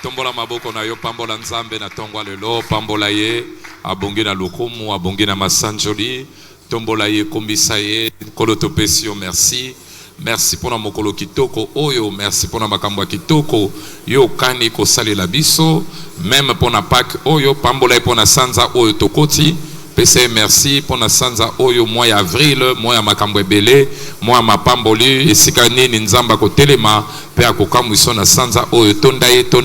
Tombola maboko na yo pambola nzambe na tongwa lelo pambola ye abongi na lokumu abongi na masanjoli tombola ye kombisa ye kolo topesi yo merci. Merci pour na mokolo kitoko oyo, merci pour na makambo kitoko yo kani ko salela biso, même pour na Pâques oyo pambola pour na sanza oyo tokoti. Pese merci pour na sanza oyo mois avril, mois makambo ebele, mois mapamboli esika nini nzamba ko telema pe akokamwiso na sanza oyo tondaye to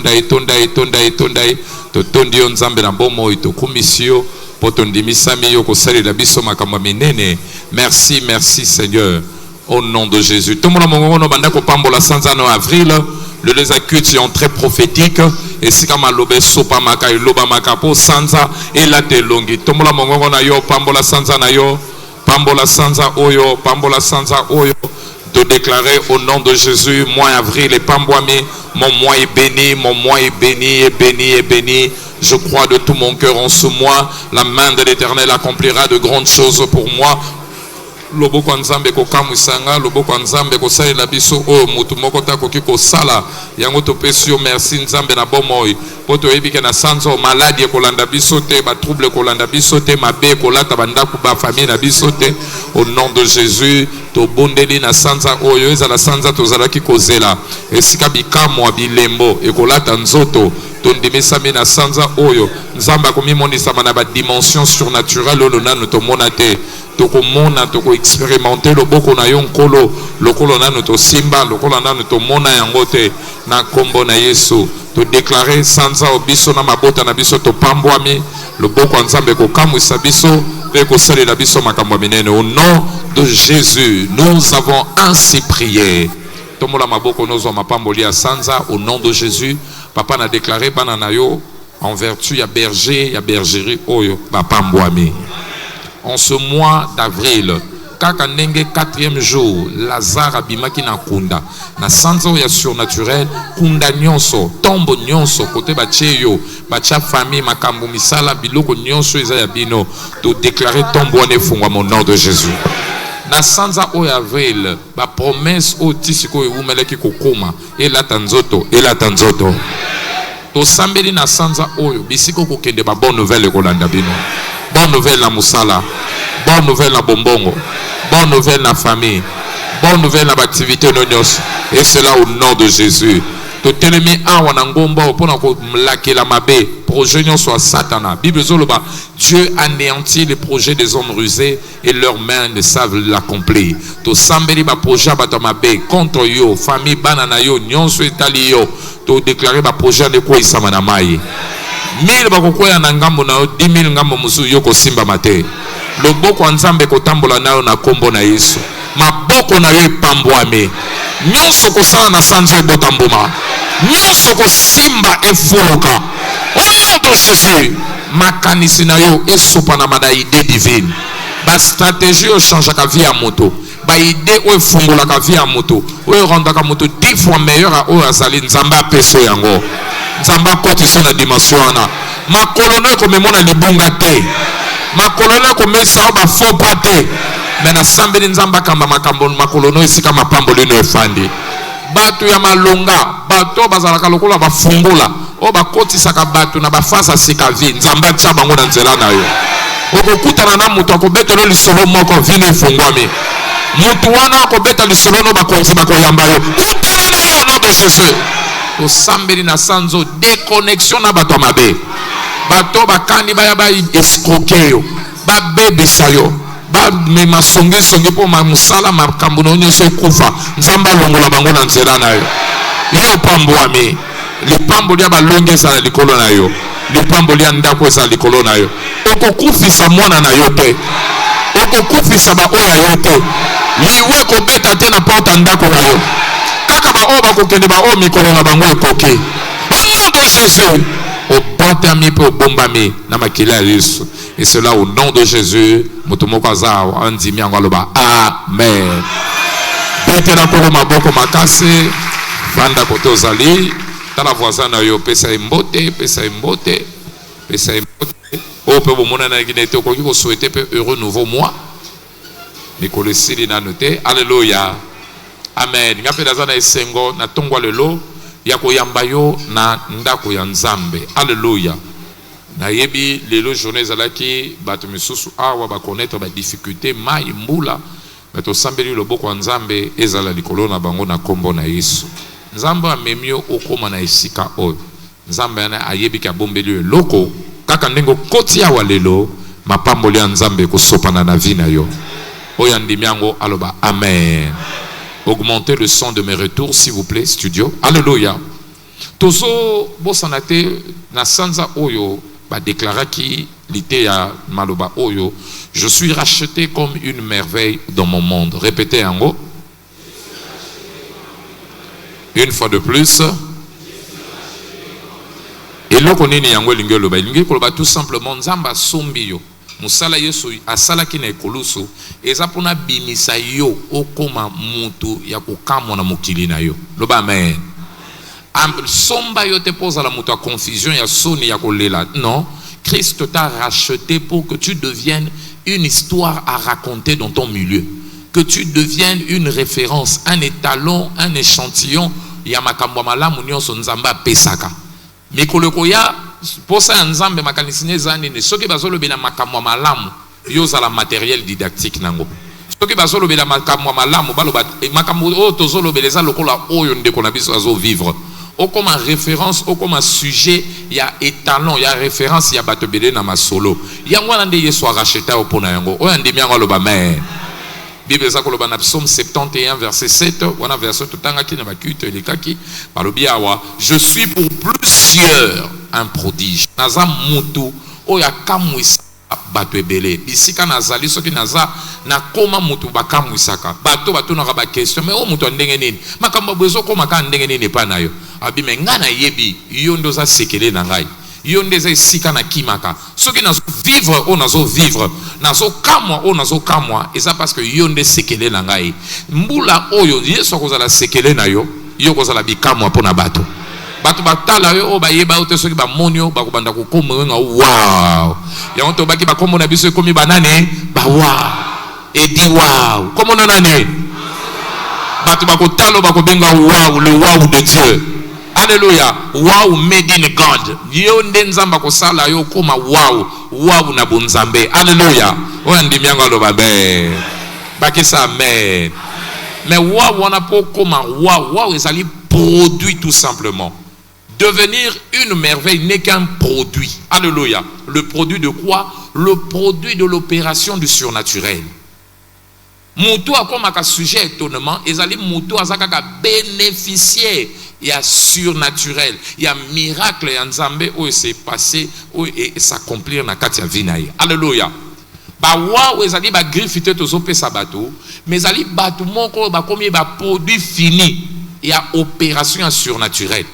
tondi yo nzambe na bomo oyo tokumisio po tondimisami yo ko salela biso makambo minene. Merci, merci Seigneur. Au nom de Jésus. Tout le monde a dit que la sanza en avril, les accueils sont très prophétiques. Et si comme l'obé sopa maka et loba maka po sanza et la telongi. Tout le monde a dit pambola sanza na yo, pambola sanza oyo, pambola sanza oyo. De déclarer au nom de Jésus, mois avril et pamboami, mon mois est béni, mon mois est béni, est béni, est béni. Je crois de tout mon cœur en ce mois, la main de l'Éternel accomplira de grandes choses pour moi. Lobo kwa nzambe ko kamusanga lobo kwa nzambe ko salela biso o mutu moko ta koki ko sala yango to pesio merci nzambe na bomoi poto ebike na sanzo maladie ko landa biso te ba trouble ko landa biso te mabe ko lata banda ku ba famille na biso te au nom de Jésus to bondeli na sanza oyo ezala sanza to zalaki kozela esika bikamo bilembo e ko lata nzoto tondimesami na sanza oyo nzamba komimonisa na ba dimension surnaturelle lo nanu to monate toko mona toko expérimenter loboko na yo nkolo lokolo nanu to simba lokolo nanu to mona yango te na kombo na Yesu to déclarer sanza obiso na mabota na biso to pambwami loboko nzambe ko kamwisa biso pe ko salela biso makambo minene. Au nom de Jésus nous avons ainsi prié. Tomola maboko nozo mapamboli ya sanza au nom de Jésus. Papa n'a déclaré banana yo en vertu ya berger ya bergerie oyo bapambwami. En ce mois d'avril, kaka ndenge 4e jour, Lazare abimaki na kunda. Na sanzo ya surnaturel, kunda nyonso, tombo nyonso, kote bache yo, bacha famille, makambo misala, biloko nyonso eza ya bino, to déclarer tombo ane fungwa mon nom de Jésus. Na sanza o avril, ba promesse o tisiko e umeleki kokoma, elata nzoto, elata nzoto. To sambeli na sanza oyo, bisiko kokende ba bonne nouvelle kolanda bino. Bonne nouvelle na Moussala, bonne nouvelle na Bombongo, bonne nouvelle na famille, bonne nouvelle na activité nonios. Et cela au nom de Jésus. To telemi awa na ngomba pona ko mlaki la mabe projet nyon soit satana. Bible zoloba Dieu anéantit les projets des hommes rusés et leurs mains ne savent l'accomplir. To sambeli ba projet ba to mabe contre yo famille banana yo nyonso etali yo to déclarer ba projet de ko isama na mai. 1000 bakokoya na ngambo na 10,000 ngambo musu yoko simba mate. Loboko nzambe kotambola nayo na kombo na Yesu. Maboko na yo pambwame. Nyonso kosala na sanzo ebotamboma. Nyonso kosimba efoloka. Au nom de Jésus, makanisi na yo esopa na mada idée divine. Ba stratégie o change ka vie à moto. Ba idée o fungola ka vie à moto. O renda ka moto 10 fois meilleur à o azali nzamba peso yango. Nzamba kotisa na dimension wana. Makolono ko memona libunga te. Makolono ko mesa ba faux pas te. Mena sambeli nzamba kamba makambo makolono esika mapambo lino efandi. Batu ya malonga, bato bazalaka lokola bafungula. O bakotisa ka batu na bafasa sika vi. Nzamba tsa bango na nzela na yo. Okokutana na mutu akobetelo lisolo moko vino fungwami. Mutu wana akobeta lisolo no bakonzi bakoyamba yo. Kutana na yo au nom de Jésus. To sambeli na sanzo déconnexion na bato mabe. Bato bakandi baya ba escroquer yo. Ba bebisa yo. Ba me masongi songi po ma musala makambo no nyonso ekufa. Nzamba longola bango na nzela na yo. Yo pambwami. Lipambo lia balongeza na likolo na yo. Lipambo lia ndako za likolo na yo. Okokufisa mwana na yo te. Okokufisa ba oya yo te. Liwe ko beta te na porta ndako na yo. Kaka ba oba kokende ba o mikolo na bango ekoke. Au nom de Jésus. Au botami pe au bombami na makila Yesu. Et cela au nom de Jésus. Motomoko azao andimi angaloba. Amen. Bete na kolo maboko makase. Vanda kote ozali. Tala voisin na yo pesa imbote, pesa imbote, pesa imbote. O pe bomona na ginete okoki ko souhaiter pe heureux nouveau mois. Nikole sili na note. Alléluia. Amen. Ngapela zana esengo na tongwa lelo ya koyamba yo na ndako ya Nzambe. Alléluia. Na yebi lelo journée zalaki bato misusu awa ba connaître ba difficulté mai mbula bato sambeli loboko Nzambe ezala likolo na bango na kombo na Yesu. Nzambe amemio okoma na esika oyo. Nzambe na ayebi ka bombeli loko kaka ndengo koti ya walelo mapamboli ya Nzambe kosopana na vie na yo. Oya ndimiango aloba amen. Augmentez le son de mes retours s'il vous plaît studio. Alléluia. Tozo bosanate na sanza oyo ba déclara ki lité ya maloba oyo, je suis racheté comme une merveille dans mon monde. Répétez yango. Une fois de plus. Et loko nini yango lingelo ba lingelo ba tout simplement Nzamba sombi yo. Musala Yesu asala ki na ekolusu eza pona bimisa yo okoma mutu ya kokamwa na mokili na yo. Loba amen. Somba yo te pose la mutu a confusion ya soni ya kolela. Non, Christ t'a racheté pour que tu deviennes une histoire à raconter dans ton milieu. Que tu deviennes une référence, un étalon, un échantillon ya makambo malamu nyonso Nzamba pesaka. Mikoloko ya posa Nzambe makanisine zani ne soki bazolo bela makambo malamu yo za la matériel didactique nango. Soki bazolo bela makambo malamu baloba makambo o tozolo beleza lokola oyo ndeko na biso azo vivre. O comme référence, o comme sujet, il y a étalon, il y a référence, il y a batobele na masolo. Yango nande Yesu racheta o pona yango. O yandi miango loba mais. Bible za ko loba na Psaume 71 verset 7, wana verset tanga ki na bakute elekaki, balobi awa, je suis pour plusieurs un prodige. Naza mutu o ya kamwisa bato ebele bisika nazali soki naza na koma mutu bakamwisaka bato na ba question mais o mutu ndenge nini makambo bezo koma ka ndenge nini pa na yo abi me ngana yebi yo ndo za sekele na ngai yo ndeza sika na kimaka soki nazo vivre o nazo vivre nazo kamwa o nazo kamwa et ça parce que yo nde sekele na ngai mbula oyo Yesu akozala sekele na yo yo kozala bikamwa pona bato bato batala yo o bayeba o te soki ba monio ba kobanda ko komenga wow ya onto baki ba komona biso komi banane ba wow et di wow comment on nane bato ba ko talo ba ko benga wow le wow de Dieu. Alléluia. Wow made in God. Yo nde Nzamba ko sala yo koma wow wow na bonzambe. Alléluia. O andi mianga lo babe baki sa amen. Mais wow wana po koma wow ezali produit tout simplement. Devenir une merveille n'est qu'un produit. Alléluia. Le produit de quoi? Le produit de l'opération du surnaturel. Moutou a comme un sujet étonnement, ezali moutou a zaka bénéficiaire, il y a surnaturel, il y a miracle et Nzambe où c'est passé où et s'accomplir na katia vinaï. Alléluia. Ba wa ezali ba griffité tozo pesa bateau, mais ezali bateau moko ba comme ba produit fini, il y a opération surnaturelle.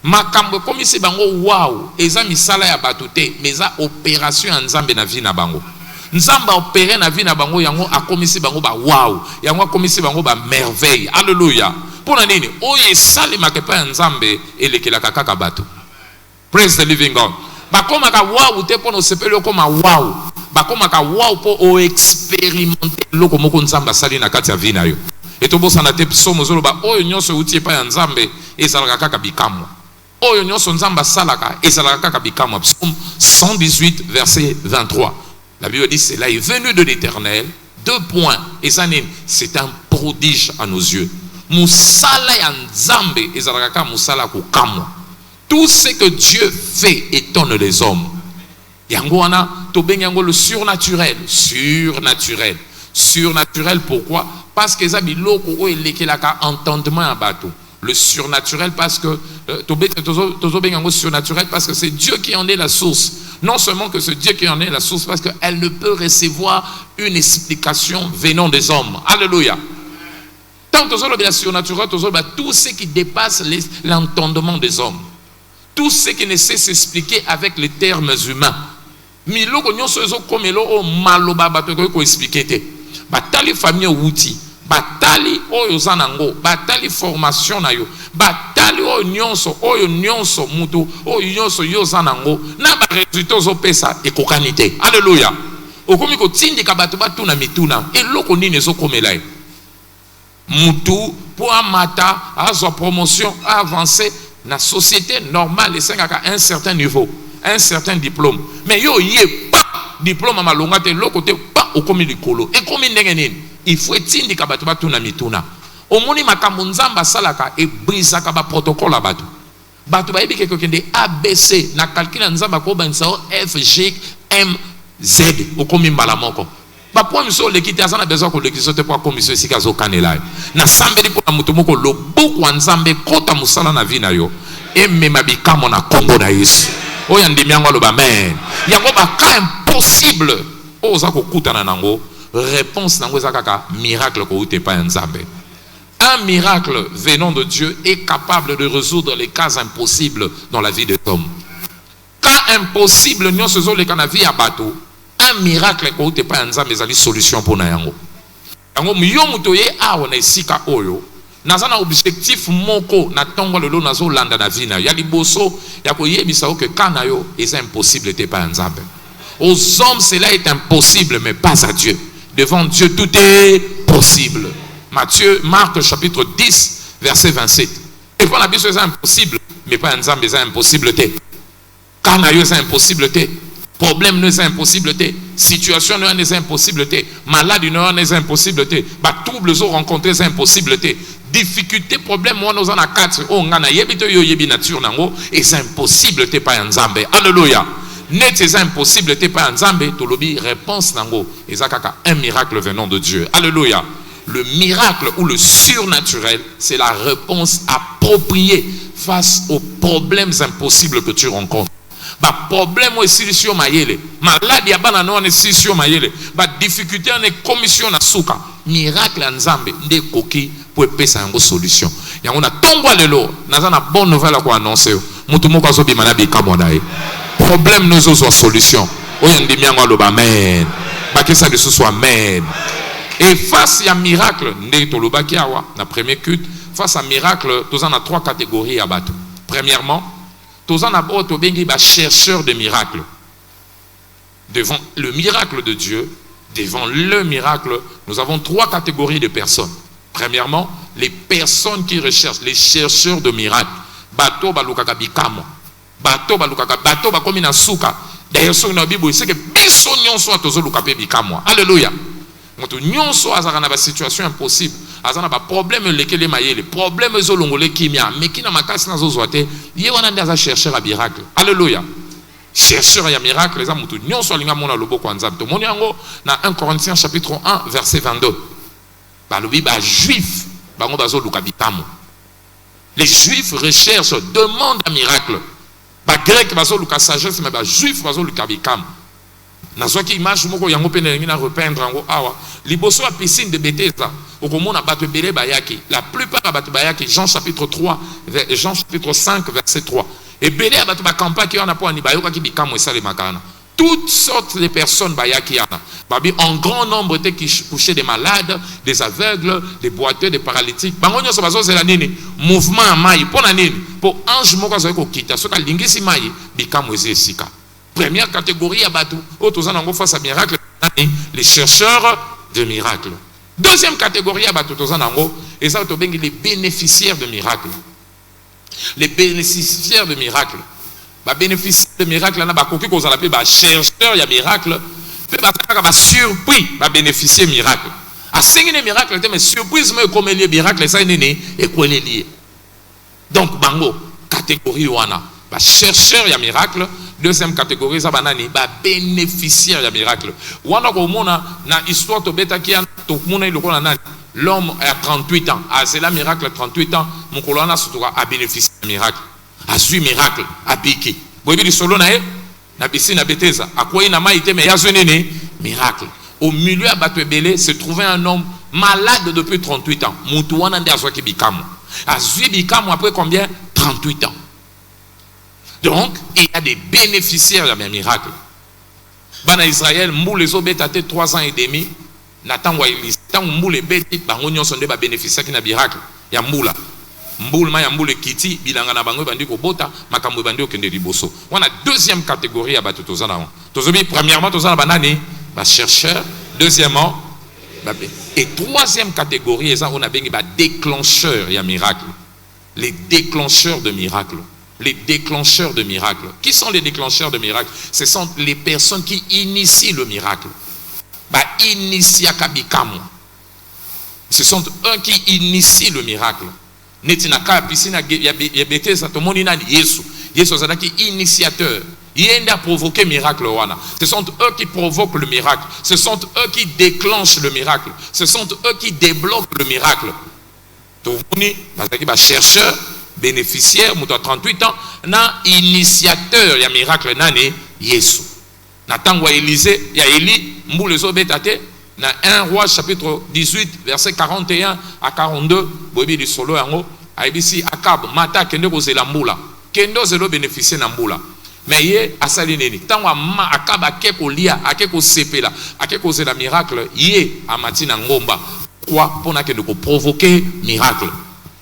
Makambo comme c'est bango wow, eza misala ya bateau te, mais eza opération Nzambe na vie na bango. Nzamba opéré na vie na bango yango akomisi bango ba wow yango akomisi bango ba merveille. Alléluia. Pour na nini oye sali makepa Nzambe elekela kaka bato. Praise the living God. Ba koma ka wow te pono sepelo koma wow. Ba koma ka wow po o expérimenter loko moko Nzamba sali na kati ya vie na yo. Et to bosana te psomo zolo ba oyo nyonso uti pa ya Nzambe ezalaka kaka bikamwa. Oyo nyonso Nzamba salaka ezalaka kaka bikamwa. Psaume 118 verset 23. La Bible dit cela est venu de l'Éternel. 2 points. Et ça c'est un prodige à nos yeux. Musala ya Nzambe ezalaka musala ko kamwa. Tout ce que Dieu fait étonne les hommes. Yango wana to bengango le surnaturel, surnaturel. Surnaturel pourquoi? Parce que ça biloko o elekelaka entendement à bateau. Le surnaturel parce que tozo bengango surnaturel parce que c'est Dieu qui en est la source. Non seulement que c'est Dieu qui en est la source, parce qu'elle ne peut recevoir une explication venant des hommes. Alléluia. Tant que le surnaturel, tout ce qui dépasse l'entendement des hommes, tout ce qui ne sait s'expliquer avec les termes humains. Miloko nyonso ezo komelo o maloba bato ko expliquer te. Batali famille outil, batali oyo zanango, batali formation na yo, batali oyo nyonso mutu, oyo nyonso yo zanango, na ba résultat zo pesa e kokanité. Alléluia. Okomi ko tindika bato batuna mituna, eloko nini ezo komela. mutu pour amata azwa promotion avancer na société normale et un certain niveau, un certain diplôme. Mais yo yé pas diplôme à malonga te l'autre côté pas au komi likolo. Et comme il faut etindi kabatu tuna mituna. Omoni makambo nzamba salaka e brisaka ba protocole abatu. Batu ba yebi ke kokende ABC na calcul nzamba ko bansa F G M Z au komi mbala moko. Ba point miso lekiti azana besoin ko lekiti te pour commission sika zo kanela. Na sambeli pour na mutu moko lo boku nzambe kota musala na vina yo. E mema bikamo na Congo na Yesu. Oya ndimi yango lo ba amen. Yango ba ka impossible. Oza ko kutana nango. Réponse nango zakaka miracle ko ute pa nzambe. Un miracle venant de Dieu est capable de résoudre les cas impossibles dans la vie de l'homme. Cas impossible, nous faisons les cas dans la vie à bateau. Un miracle ko ute pa nzambe ezali solution pour na yango. Yango miyo mutoye awo na esika oyo. Nazana objectif moko na tongo lelo nazo landa na vie na yo. Ya liboso ya ko yebisa que kana yo est impossible te pa nzambe. Aux hommes cela est impossible mais pas à Dieu. Devant Dieu tout est possible. Marc chapitre 10 verset 27. Et pour la Bible c'est impossible mais pas nzambe c'est impossible te. Kana yo c'est impossible te. Problème ne c'est impossible te. Situation ne c'est impossible te. Maladie ne c'est impossible te. Ba troubles ont rencontré c'est impossible te. Difficulté, problème, moi nous en a 4. Oh, on a yebito yo yebi nature nango et c'est impossible te pas nzambe. Alléluia. Net c'est impossible te pas nzambe. To lobi réponse nango. Et ça kaka un miracle venant de Dieu. Alléluia. Le miracle ou le surnaturel, c'est la réponse appropriée face aux problèmes impossibles que tu rencontres. Ba problème ou solution mayele. Maladie abana no ne solution mayele. Ba difficulté en commission na suka. Miracle nzambe nde koki pour pesa yango solution. Yango na tongwa lelo, naza na bonne nouvelle à annoncer. Mutu moko azobi manabi kamonai. Problème nous soit solution. Oyo ndimi yango aloba amen. Ba que ça de ce soit amen. Et face à miracle, nde toloba ki awa na premier culte, face à miracle, tous en a 3 catégories à battre. Premièrement, tous en a auto bengi ba chercheur de miracles. Devant le miracle de Dieu, devant le miracle, nous avons 3 catégories de personnes. Premièrement, les personnes qui recherchent, les chercheurs de miracles. Bato balukaka bikamo. Bato balukaka bato bakomi na suka. D'ailleurs sur la Bible, c'est que biso nyonso atozo lukape bikamo. Alléluia. Moto nyonso azaka na ba situation impossible. Azana ba problème lekele mayele, problème ezolongole kimia, mais qui na makasi na zozoate, ye wana ndaza chercheur à miracle. Alléluia. Chercheur à miracle, les amours nyonso linga mona lobo kwa nzambe. To moni yango na 1 Corinthiens chapitre 1 verset 22. Balobi ba juif bango bazo luka bikamo. Les juifs recherchent, demandent un miracle. Ba grec bazo luka sagesse mais ba juif bazo luka bikamo. Nazoki image moko yango pene ngina repeindre yango awa. Liboso a piscine de Bethesda. Okomona bato belé bayaki. La plupart a bato bayaki. Jean chapitre 3, Jean chapitre 5 verset 3. Et belé a bato ba kampa ki ona po ani bayoka ki bikamo esale makana. Toutes sortes de personnes bayaki yana. Babi en grand nombre étaient qui couchaient des malades, des aveugles, des boiteux, des paralytiques. Bango nyoso bazo zela nini? Mouvement a mayi pona nini? Po ange moko zo ko kita. Soka lingisi mayi bikamo esika. Première catégorie à bateau, face à miracle, les chercheurs de miracles. Deuxième catégorie à bateau, et ça, les bénéficiaires de miracles. Les bénéficiaires de miracles. Les bénéficiaires de miracles, on a appelé chercheurs de miracles, surpris, bénéficier de miracles. À 5 miracles, mais surprise, mais comme les miracles, ça est et quoi les liés. Donc, bango, catégorie wana, chercheurs de miracles. Deuxième catégorie, ça banani, bénéficiaire de miracle. Wana ko mona na histoire to beta ki to mona iloko na nani. L'homme a 38 ans. Ah, c'est la miracle 38 ans. Mon colonna surtout a bénéficié de miracle. A su miracle, a biki. Boyebi di solo na e na bisi na Bethesda. A quoi na maïté mais yazonene miracle. Au milieu à Batwebele se trouvait un homme malade depuis 38 ans. Mutu wana nde azwaki bikamo. A su bikamo après combien? 38 ans. Donc, il y a des bénéficiaires de mes miracles. Bana Israël, mou les obétatés 3 ans et demi. Nathan Wailis, tant mou les bêtis, bangonyon sont des bénéficiaires qui n'a miracle. Il y a moula. Mboulma, il y a moule kiti, bilangana bango bandi ko bota, makambo bandi okende liboso. On a deuxième catégorie à battre tous en avant. Premièrement, tous en banani, chercheur. Deuxièmement, Et troisième catégorie, on a bien des déclencheurs, il y a miracle. Les déclencheurs de miracles. Les déclencheurs de miracles. Qui sont les déclencheurs de miracles? Ce sont les personnes qui initient le miracle. Ce sont eux qui initient le miracle. Yesu est initiateur. Il a provoqué miracle. Ce sont eux qui provoquent le miracle. Ce sont eux qui déclenchent le miracle. Ce sont eux qui débloquent le miracle. Chercheur, bénéficiaire, 38 ans, initiateur, il y a miracle, Yesu. Nathan Élisée, il y a Élie, Mboulezo Betate, dans 1 Roi chapitre 18, verset 41 à 42, Bobi du solo yango, Aibisi Akab, Mata Kendo Kozela Mboula, Kendo Zelo bénéficier na Mboula. Mais yé asali neni, tant ma Akab akeko lia, akeko sepela, akeko zela miracle, yé amati na ngomba. Quoi pour na kendo ko provoquer miracle.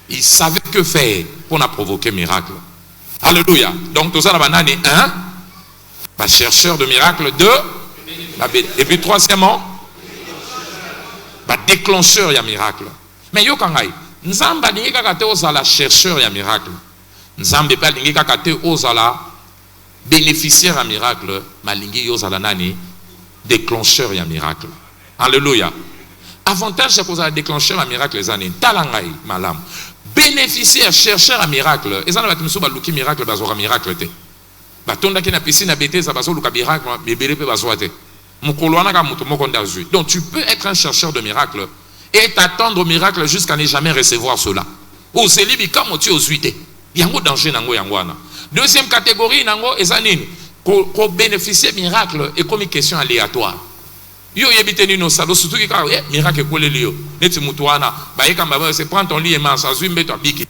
Il savait que faire pour na provoquer miracle. Alléluia. Donc tout ça la banane un, chercheur de miracle, deux, et puis troisièmement, déclencheur ya miracle. Mais yo kangai, nzamba dingi kakate ozala chercheur ya miracle. Nzambe pa dingi kakate ozala bénéficiaire ya miracle, malingi yo ozala nani déclencheur ya miracle. Alléluia. Avantage c'est kozala déclencheur ya miracle les années. Talangai malam. Bénéficiaire chercheur ya miracle. Ezana batimso baluki miracle bazora miracle te. Batonda ki na piscine bete za bazo luka miracle bebele pe bazwa te. Donc tu peux être un chercheur de miracles et t'attendre au miracle jusqu'à ne jamais recevoir cela. Ou c'est libi comme tu os huité. Il y a un danger nango yangwana. Deuxième catégorie nango ezanine ko bénéficier miracle et comme une question aléatoire. Yo yebite ni no salo surtout ka miracle ko le lio. Neti mutuana ba yeka mbaba c'est prendre ton lit et manche azumbe to biki.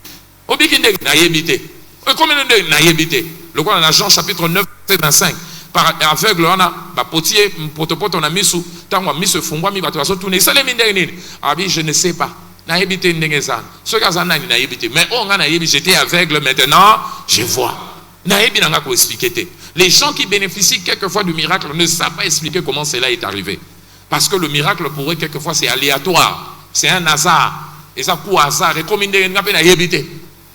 Obiki ndenge na yebite. Et comme ndenge na yebite. Le quoi dans Jean chapitre 9 verset 25. Par aveugle on a potier potopoto on a mis sous tant on a mis ce fungwa mi bato tourner ça les mindenge abi je ne sais pas na yebite ndenge ça ce kazana ni na yebite mais on a na yebite j'étais aveugle maintenant je vois na yebi nanga ko expliquer. Les gens qui bénéficient quelquefois du miracle ne savent pas expliquer comment cela est arrivé parce que le miracle pour eux quelquefois c'est aléatoire, c'est un hasard et ça pour hasard et comme ndenge ngape na yebite.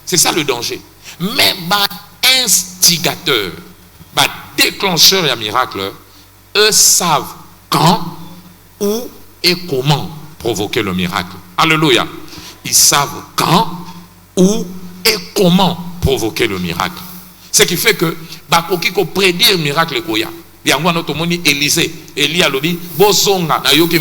C'est ça le danger. Mais instigateur déclencheurs et miracles, eux savent quand, où et comment provoquer le miracle. Alléluia. Ils savent quand, où et comment provoquer le miracle. Ce qui fait que, bakoki ko prédire le miracle koya. Yango notre moni Élisée, Élie alobi, bosonga na yoki.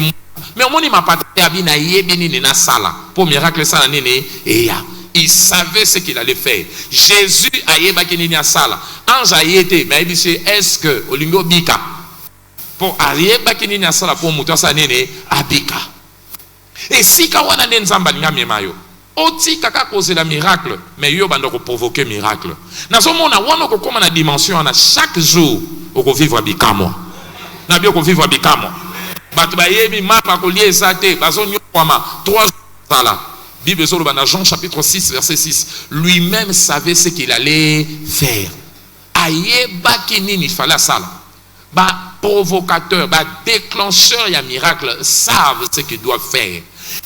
Mais moni ma patrie abi na yebini ni na sala. Pour miracle ça nene eya. Il savait ce qu'il allait faire. Jésus a yebaki ni na sala. Ange a été, mais il dit est-ce que Olingo Bika pour yebaki ni na sala pour muto sa nene abika. Et si kawana nenzamba ngami mayo. Oti kaka cause la miracle, mais yo bando ko provoquer miracle. Na somona wana ko koma na dimension na chaque jour ko vivre bikamo. Na bio ko vivre bikamo. Batu ba yebi mapa ko lié ça te, bazo nyoma 3 sala. Bible sur le Jean chapitre 6 verset 6. Lui-même savait ce qu'il allait faire. Ayeba kinini fala sala. Ba provocateur, ba déclencheur ya miracle savent ce qu'ils doivent faire.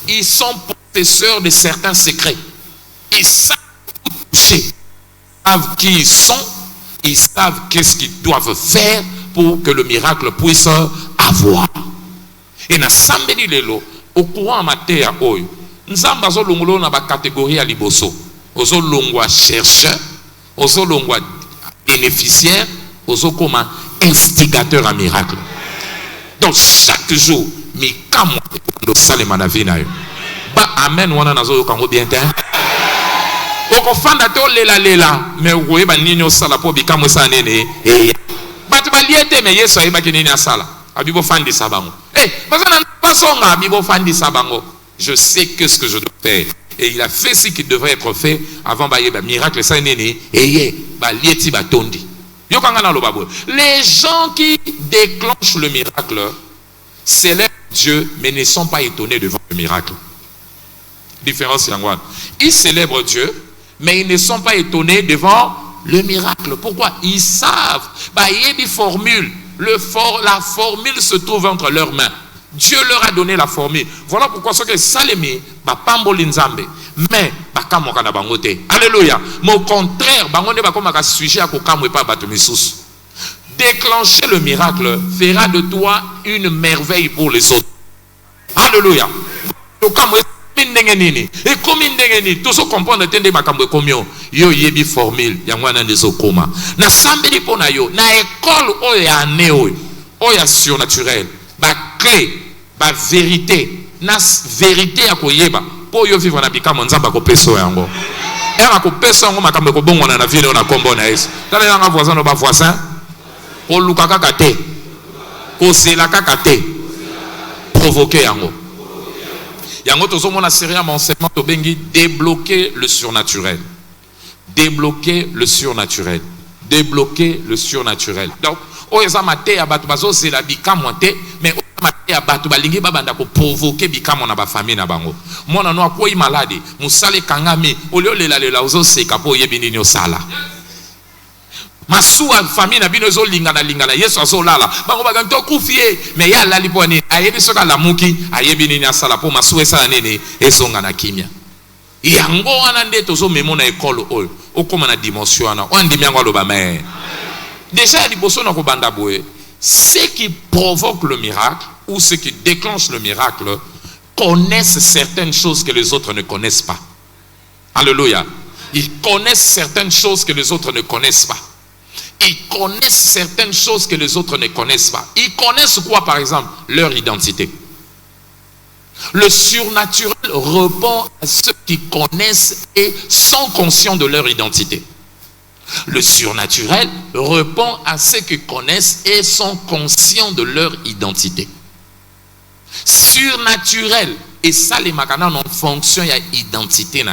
Ils sont possesseurs de certains secrets. Ils savent où toucher. Ils savent qui ils sont. Ils savent qu'est-ce qu'ils doivent faire pour que le miracle puisse avoir. Et na sambeli lelo au courant matière oyo. Nzamba zo longolo na ba catégorie à liboso. Ozo longwa chercheur, ozo longwa bénéficiaire, ozo comme instigateur à miracle. Donc chaque jour, mi kamo do salema na vina yo. Ba amen wana nazo kango bien ten. Oko fanda to lela mais oye ba ninyo sala po bikamo sa nene eh. Batu ba liete mais yeso ayeba kinini asala. Abibo fandi sabango. Bazana pasonga abibo fandi sabango. Je sais que ce que je dois faire. Et il a fait ce qui devrait être fait avant ba miracle ça nene et ba lieti ba tondi. Les gens qui déclenchent le miracle célèbrent Dieu mais ne sont pas étonnés devant le miracle. Différence Yangwan. Ils célèbrent Dieu mais ils ne sont pas étonnés devant le miracle. Pourquoi? Ils savent. Bah, il y a des formules. La formule se trouve entre leurs mains. Dieu leur a donné la formule. Voilà pourquoi ce que Salemi, pamboli nzambe, mais bakamoka na bangote. Alléluia. Mais au contraire, bangonde bakomaka sujet à kokamwe pa bato misusu. Déclencher le miracle fera de toi une merveille pour les autres. Alléluia. Et comme tout ce comprendre tende makambo komyo yo yebi formule ya mwana ndezo koma na sambeli pona yo na école oyo ya neo oyo surnaturel ba clé ba vérité na vérité ya koyeba po yo vivre na bikamo nzamba ko peso yango era ko peso yango makambo ko bongona na ville na kombo na yesu tala yanga voisin no ba voisin ko luka kaka te ko sela kaka te provoquer yango. Yango tozomona sérieux enseignement to bengi débloquer le surnaturel. Débloquer le surnaturel. Débloquer le surnaturel. Donc, oza mate ya batu bazo zela bikamo te, mais oza mate ya batu balingi babanda ko provoquer bikamo na ba famille na bango. Mona no akoyi malade, musale kangami, olio lela ozo seka po yebi nini osala. Masuwa famille na bino zo lingana Yesu azo lala bango baganto kufie mais ya lali poni ayebi soka la muki ayebi nini asala po masuwa esala nini esonga na kimia yango wana nde tozo memo na école oyo okoma na dimension wana ondimi yango aloba mais déjà liboso na ko banda boye ceux qui provoquent le miracle ou ceux qui déclenchent le miracle connaissent certaines choses que les autres ne connaissent pas. Alléluia. Ils connaissent certaines choses que les autres ne connaissent pas. Ils connaissent certaines choses que les autres ne connaissent pas. Ils connaissent quoi, par exemple? Leur identité. Le surnaturel répond à ceux qui connaissent et sont conscients de leur identité. Le surnaturel répond à ceux qui connaissent et sont conscients de leur identité. Surnaturel et ça les makana en fonction de l'identité.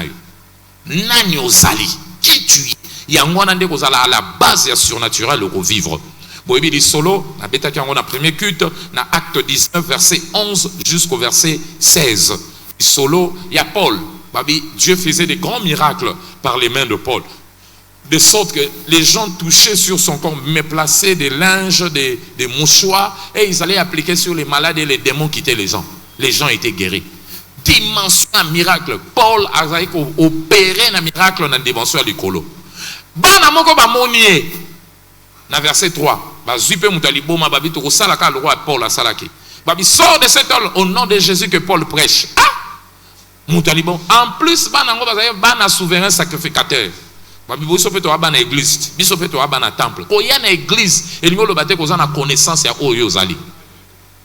Nani ozali, qui tu es? Yangwana nde kozala à la base ya surnaturel au vivre. Boyebi di solo na betaki yango na premier culte na acte 19 verset 11 jusqu'au verset 16. Solo ya Paul, babi Dieu faisait des grands miracles par les mains de Paul. De sorte que les gens touchaient sur son corps, mais plaçaient des linges, des mouchoirs, et ils allaient appliquer sur les malades et les démons quittaient les gens. Les gens étaient guéris. Dimension à miracle. Paul a opéré un miracle dans la dimension du colo. Bana moko ba monie na verset 3 ba zuipe mutaliboma ba bitu ko sala ka le roi Paul a salaki ba bi sort de cet homme au nom de Jésus que Paul prêche. Ah mutalibon en plus bana ngo ba bana souverain sacrificateur ba bi biso peto bana église biso peto bana temple ko ya na église elingo lo bate ko za na connaissance ya oyo zali.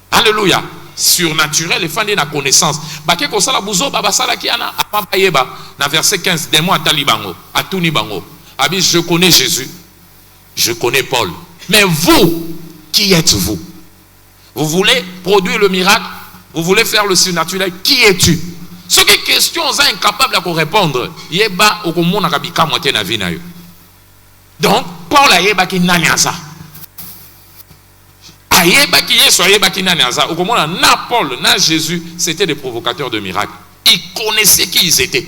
Alléluia. Surnaturel et fandi na connaissance ba ke ko sala buzo ba salaki ana apamba yeba na verset 15 des mois talibango atuni bango. Abi, je connais Jésus, je connais Paul. Mais vous, qui êtes-vous? Vous voulez produire le miracle? Vous voulez faire le surnaturel? Qui es-tu? Ce qui est question, on est incapable de répondre. Yeba okomona kabika moite na vina yo. Donc, Paul a yeba ki nani aza. A yeba ki yeso a yeba ki nani aza. Okomona na Paul, na Jésus, c'était des provocateurs de miracles. Ils connaissaient qui ils étaient.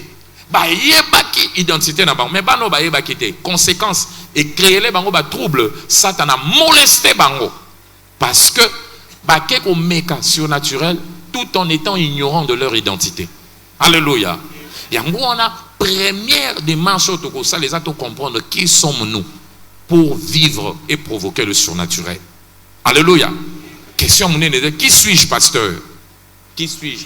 Ba yeba ki identité na bango mais bano ba yeba ki te conséquence et créer les bango ba trouble Satan a molesté bango parce que ba ke ko meka surnaturel tout en étant ignorant de leur identité. Alléluia. Yango on a première démarche to ça les autres comprendre qui sommes-nous pour vivre et provoquer le surnaturel. Alléluia. Question monene qui suis-je pasteur? Qui suis-je?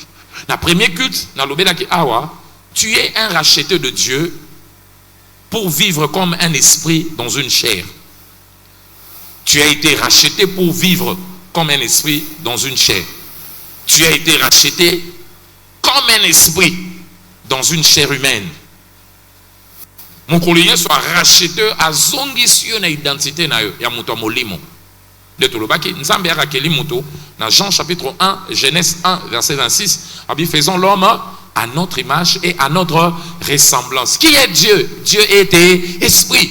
Na premier culte na lobela ki awa tu es un racheté de Dieu pour vivre comme un esprit dans une chair. Tu as été racheté pour vivre comme un esprit dans une chair. Tu as été racheté comme un esprit dans une chair humaine. Mon collègue soit racheté à zongisio na identité na ya muto molimo. De Tolobaki, Nzambe rakeli muto dans Jean chapitre 1, Genèse 1 verset 26, abi faisons l'homme à notre image et à notre ressemblance. Qui est Dieu? Dieu est esprit.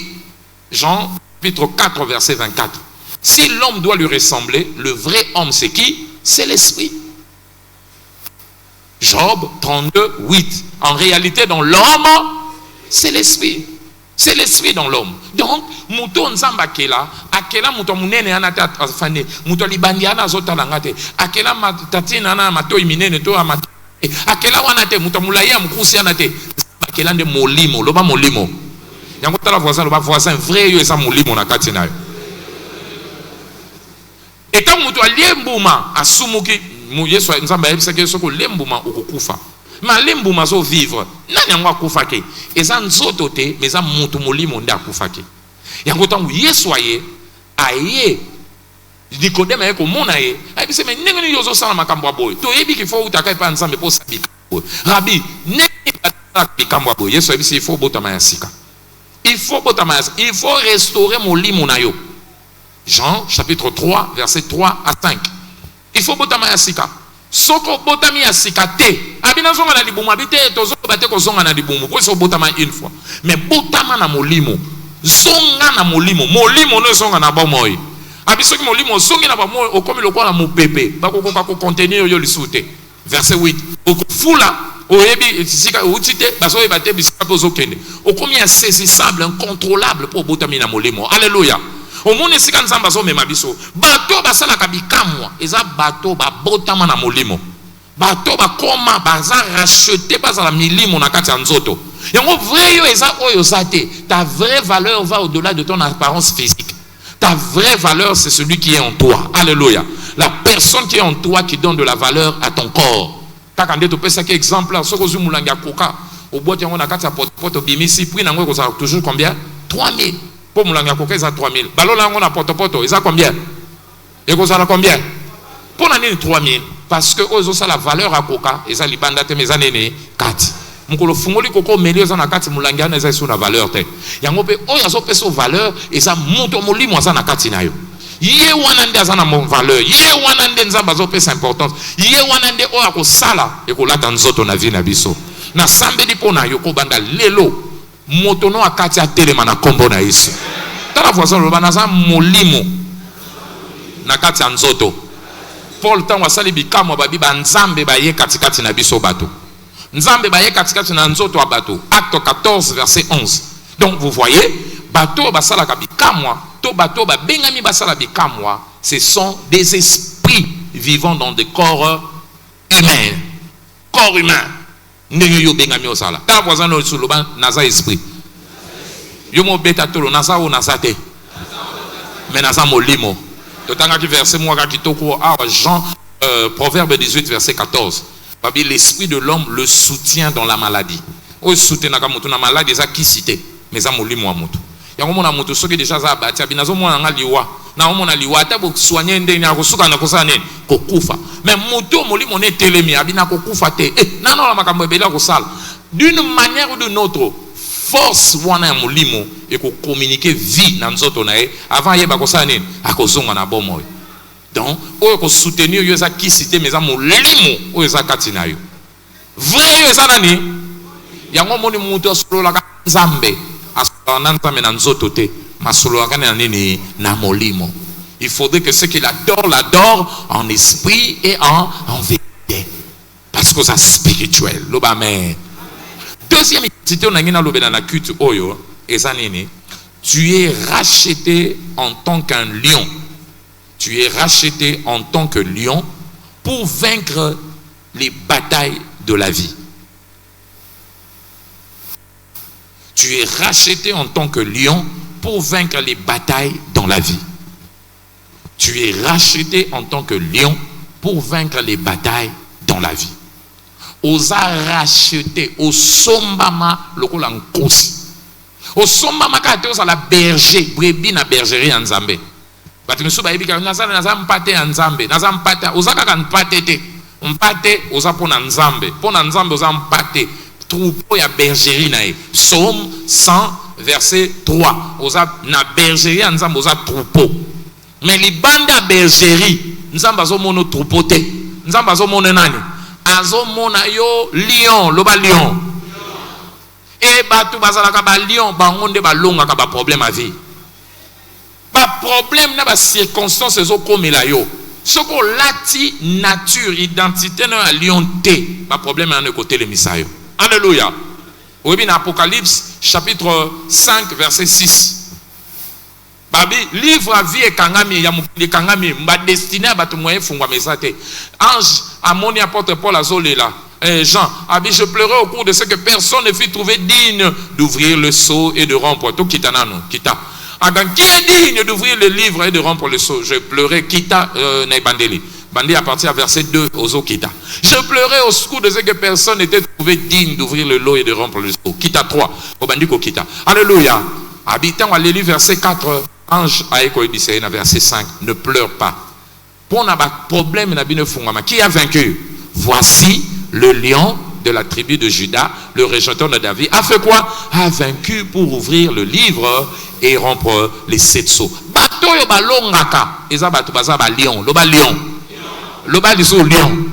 Jean chapitre 4 verset 24. Si l'homme doit lui ressembler, le vrai homme c'est qui? C'est l'esprit. Job 32, 8. En réalité, dans l'homme, c'est l'esprit. C'est l'esprit dans l'homme. Donc, muto nzamba akela muto munene anata afane, muto libandi ana zota langate, akela matatina na mato iminene to amate, akela wanate muto mulaya mkusi anate, akela nde molimo, loba molimo. Yango tala voisin vrai yo esa molimo na kati na yo. Et quand muto aliembuma asumuki, Yesu nzamba yebisake soko lembuma okukufa. Ma lembuma zo vivre nani yango akufake eza nzoto te mais eza mutu molimo nde akufake yango tangu Yesu aye Nikodeme ye komona ye ayebise me ndenge nini ozosala makambo ya boye toyebi qu'il faut utaka epa nzambe mpo osala boye rabi ndenge basala bikambo ya boye Yesu ayebisi il faut botama ya sika il faut restaurer molimo na yo. Jean chapitre 3 verset 3 à 5. Il faut botama ya sika. Soko botami ya sikate abina zonga na libumu abite tozo bate ko zonga na libumu ko so botama une fois mais botama na molimo zonga na molimo no zonga na bomoy abiso ki molimo zonga na bomoy okomi lokola mupepe bakokoka ko contenir yo lisute verset 8 okufula oyebi sika utite baso ebate bisika pozo kende okomi insaisissable incontrôlable pour botami na molimo. Alléluia. Au monde sika nzamba zo mema biso bato basala kabikamwa eza bato ba botama na molimo bato ba koma baza racheter bazala milimo na kati ya nzoto yango vrai yo eza oyo zate. Ta vraie valeur va au-delà de ton apparence physique. Ta vraie valeur c'est celui qui est en toi. Alléluia. La personne qui est en toi qui donne de la valeur à ton corps. Kaka nde to pesa ki exemple soko zu mulanga koka au boîte yango na kati ya poto bimisi puis nango ko ça toujours combien 3000. Pour moulanga koka ils ont 3000. Balola on a poto ils ont combien? Et qu'on a combien? Pour l'année 3000 parce que eux ont la valeur à koka ils ont libanda te mes années 4. Mukolo fungoli koko melio za na 4 mulanga na za na valeur te. Yango pe o yazo peso valeur et ça monte molimo za na 4 nayo. Ye wanande za na valeur. Ye wanande nzamba zo pesa importance. Ye wanande o akosala e ko lata nzoto na vie na biso. Na sambeli pona yo ko banda lelo. Motono akati a telema na kombo na Yesu. Tala voisin loba naza molimo na kati ya nzoto. Paul tango asali bikamwa babi ba nzambe ba ye katikati na biso bato. Nzambe ba ye katikati na nzoto wa bato. Acte 14 verset 11. Donc vous voyez, bato basala ka bikamwa, to bato ba bengami basala bikamwa, ce sont des esprits vivant dans des corps humains. Corps humain. Ndenge yo bengami osala ta voisin no suloba naza esprit yo mo beta tolo naza o nazate mais naza molimo to tanga ki verset mo ka kitoko Jean proverbe 18 verset 14 babi l'esprit de l'homme le soutient dans la maladie o soutient na mutu na maladie za kisite mais za molimo wa mutu yango mona mutu soki déjà za abati abinazo mona nga liwa na omona liwa ta bo soigner ndeni akosuka na kosana nini kokufa mais mutu molimo ne telemi abina kokufa te nano la makambo ebela kosala d'une manière ou d'une autre force wana ya molimo et ko communiquer vie na nzoto na ye avant ye ba kosana nini akozonga na bomoy donc oyo ko soutenir yo za kisite mais za molimo oyo za kati na yo vrai yo za nani yango moni mutu asolola ka nzambe il faudrait que ceux qui l'adorent en esprit et en vérité. Parce que c'est spirituel. Deuxième identité, on a une culte oyo, tu es racheté en tant qu'un lion. Tu es racheté en tant que lion pour vaincre les batailles de la vie. Tu es racheté en tant que lion pour vaincre les batailles dans la vie. Tu es racheté en tant que lion pour vaincre les batailles dans la vie. Osa racheté au sombama lokola nkosi. Au sombama kate osa la berger, brebis na bergerie en Nzambe. Bati misuba yebika naza mpate en Nzambe, naza mpate osa kaka mpate te. Mpate osa pona Nzambe. Pona Nzambe osa mpate. Troupeau ya bergerie nae. Psaume 100 verset 3. Oza na bergerie nzambe oza troupeau. Mais li banda bergerie nzambe azo mono troupeau te. Nzambe azo mono nani? Azo mona yo lion, loba lion. Et batu bazalaka ba lion bangonde ba longa ka ba problème à vie. Ba problème na ba circonstances ezo komela yo. Soko lati nature identité na lion te. Ba problème na côté le misayo. Alléluia. Oui, dans Apocalypse, chapitre 5, verset 6. Babi, livre à vie et kangami, ya kangami, m'a destiné à battre moyen fungwa mesate. Ange, amoni apôtre Paul Azolela. Jean, Abi, je pleurais au cours de ce que personne ne fut trouvé digne d'ouvrir le seau et de rompre. Tout kitanano, kita. Qui est digne d'ouvrir le livre et de rompre le seau? Je pleurais, kita, naibandeli. Bandi à partir à verset 2, Ozo kita. Je pleurais au cours de ce que personne n'était trouvé digne d'ouvrir le lot et de rompre le seau. Kita 3, au bandiko kita. Alléluia. Habitant à l'Élie, verset 4. Ange a écouté verset 5, ne pleure pas. Pour n'a pas problème, qui a vaincu? Voici le lion de la tribu de Juda, le régentaire de David, a fait quoi? A vaincu pour ouvrir le livre et rompre les 7 sceaux. Bato yo balongaka, eza bato baza ba lion, loba lion. Loba liso lion.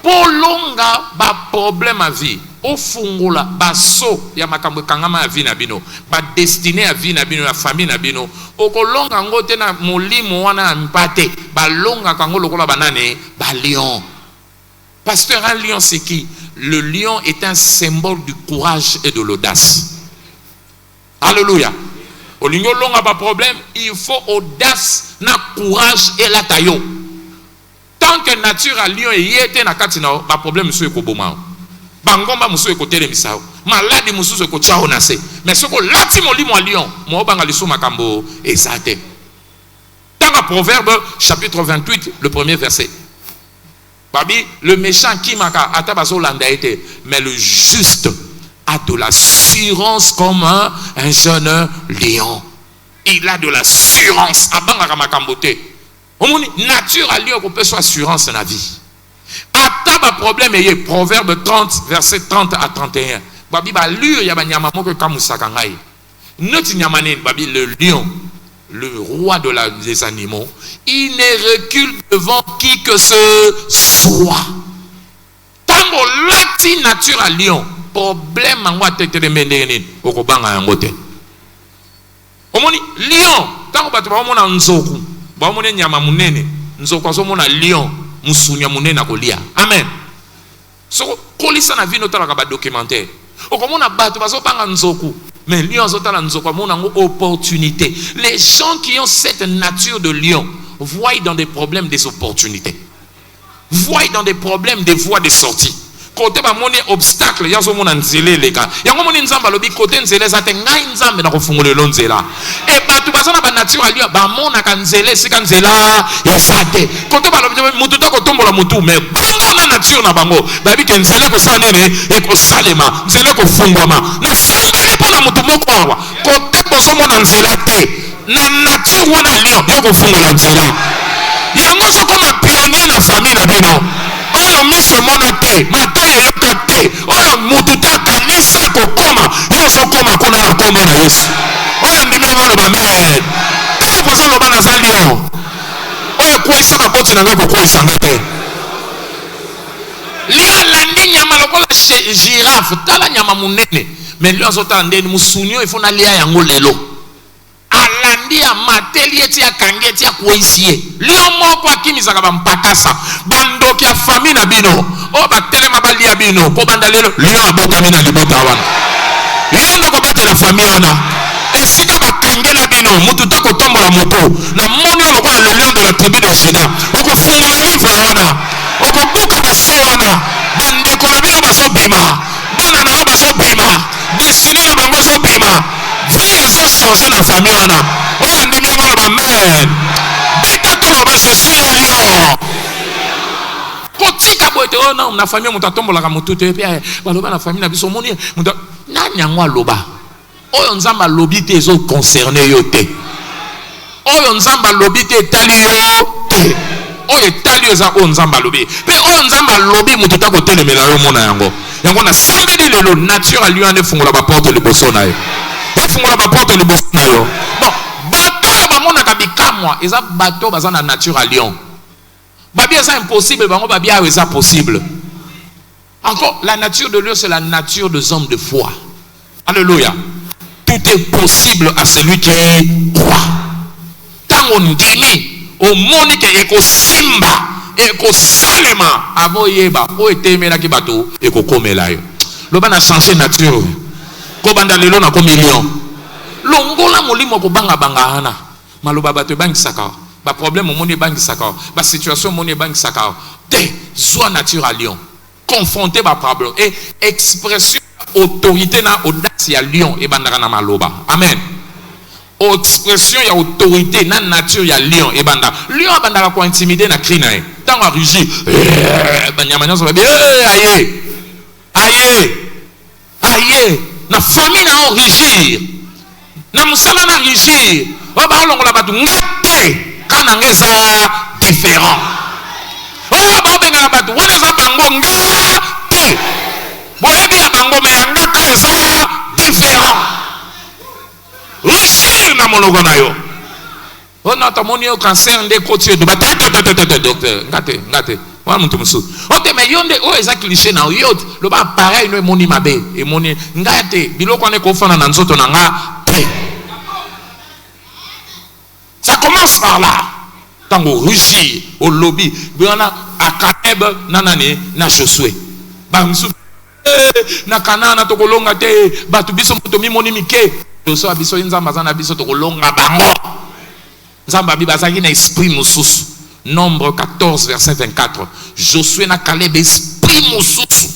Pour longa ba problème à vie. Au fungula baso ya makambo kangama ya vie na bino ba destiné à vie na bino la famille na bino okolonga ngote na molimo wana mpate balonga kango lokola banane ba lion. Pasteur, un lion c'est qui? Le lion est un symbole du courage et de l'audace. Alléluia. Au lion longa pas problème, il faut audace na courage et la taillon. Tant que nature à lion yete na katina ba problème monsieur ekoboma. Bangomba musu ekotele misao maladi musu ekochao nase mais soko lati molimo a lion mo banga liso makambo ezate. Dans le Proverbe chapitre 28 le premier verset. Babi le méchant qui maka atabazo landa été mais le juste a de l'assurance comme un jeune lion. Il a de l'assurance abanga makambote. Omoni nature a lion qu'on peut soit assurance dans la vie. Ataba problème est Proverbe 30 verset 30 à 31. Babi ba lure ya banyama moko kamusaka ngai. Noti nyamane babi le lion, le roi des animaux, il ne recule devant qui que ce soit. Tango lati nature à lion, problème ngwa tetere mendeni okobanga yangote. Omoni lion, tango batu ba mona nzoku, ba mona nyama munene, nzoku azo mona lion. Musunya munena kolia. Amen. So kolisa na vino tala ka ba documentaire. Okomona bato bazo banga nzoku. Mais lion zo tala nzoku mona ngo opportunité. Les gens qui ont cette nature de lion voient dans des problèmes des opportunités. Voient dans des problèmes des voies de sortie. Côté ba moni obstacle yazo mona nzele leka. Yango moni nzamba lobi côté nzele za te ngai nzambe na kofungula lonzela. Et bato bazana ba nature à lion ba mona ka nzele sika nzela esate. Côté ba lobi mutu to ko tombola mutu mais bango na nature na bango. Ba bi ke nzele ko sa nene e ko salema, nzele ko fungwama. Na sambeli pona mutu moko awa. Côté ko so mona nzela te. Na nature wana lion yo ko fungula nzela. Yango so koma pionnier na famille na bino. Oyo miso mona te, matoya yota te. Oyo mututa kanisa kokoma, yoso koma kuna na kombo na Yesu. Oyo ndimi ngolo ba amen. Oyo kozo loba na zalio. Oyo kwisa ka poti na ngako kwisa ngate. Lia landi nyama lokola girafe, tala nyama munene. Mais lio zota ndeni musunyo ifuna lia yango lelo. Alandi ya mateli eti ya kangeti ya kuisie. Lio moko akimisaka bampakasa. Bandoki ya famille na bino. O batelema bali ya bino. Ko bandalelo lio abokami na libota wana. Yondo ko batela famille wana. Esika bakangela bino. Mutu tako tombola moto. Na moni lokola le lion de la tribu de Juda. Oko fungola livre wana. Oko buka baso wana. Bandeko na bino baso bima. Bana na baso bima. Destiny na bango so bima. Vie so changer na famille wana. Oyo ndimi ngolo ba amen. Beta to ba je suis un lion. Kotika boete oh non na famille muta tombola ka mutu te pia baloba na famille na biso moni muta na nyangwa loba. Oyo nzamba lobi te zo concerné yo te. Oyo nzamba lobi te tali yo te. Oyo tali za o nzamba lobi. Pe oyo nzamba lobi mutu ta ko telemela yo mona yango. Yango na sambeli lelo nature a lui en fungola ba porte le boso na yo. Et fungola ba porte le boso na yo. Bon, bato ya ba mona ka bikamwa eza bato baza na nature a lion. Babi c'est impossible, bango babi c'est possible. Encore, la nature de Dieu, c'est la nature des hommes de foi. Alléluia. Tout est possible à celui qui croit. Tant on dit, au monde qui est simba, et salema, avant yeba, o etemela ki bato, et ko komela yo. Le ban a changé nature. kobanda lelo na ko million longola molimo ko banga hana maloba bato bangi saka ba problème moni bangi saka ba situation moni bangi saka te zwa nature à lion confronter ba problème et expression autorité na audace ya lion et bandaka na maloba amen expression ya autorité na nature ya lion et banda lion bandaka ko intimider na cri na e tant à rugir banyama nyoso ba aye na famille na rugir na musala na rugir o ba longola batu ngate kana ngeza différent o ba benga batu wana za bango ngate boyebi ya bango me ngaka eza différent rugir na moloko na yo on a tamoni au cancer nde côté de docteur ngate wa muntu musu ote me yonde o eza cliché na yo lo ba pareil no moni mabe e moni ngate biloko ne ko fana na nzoto na nga te. Ça commence par là. Tango rugir au lobby bana akaneb nanane na Josué ba musu na kanana to kolonga te batu biso moto mi moni mike Josué biso nzamba zana biso to kolonga bango nzamba bi bazaki na esprit mususu. Nombre 14 verset 24 Josué na Caleb esprit mususu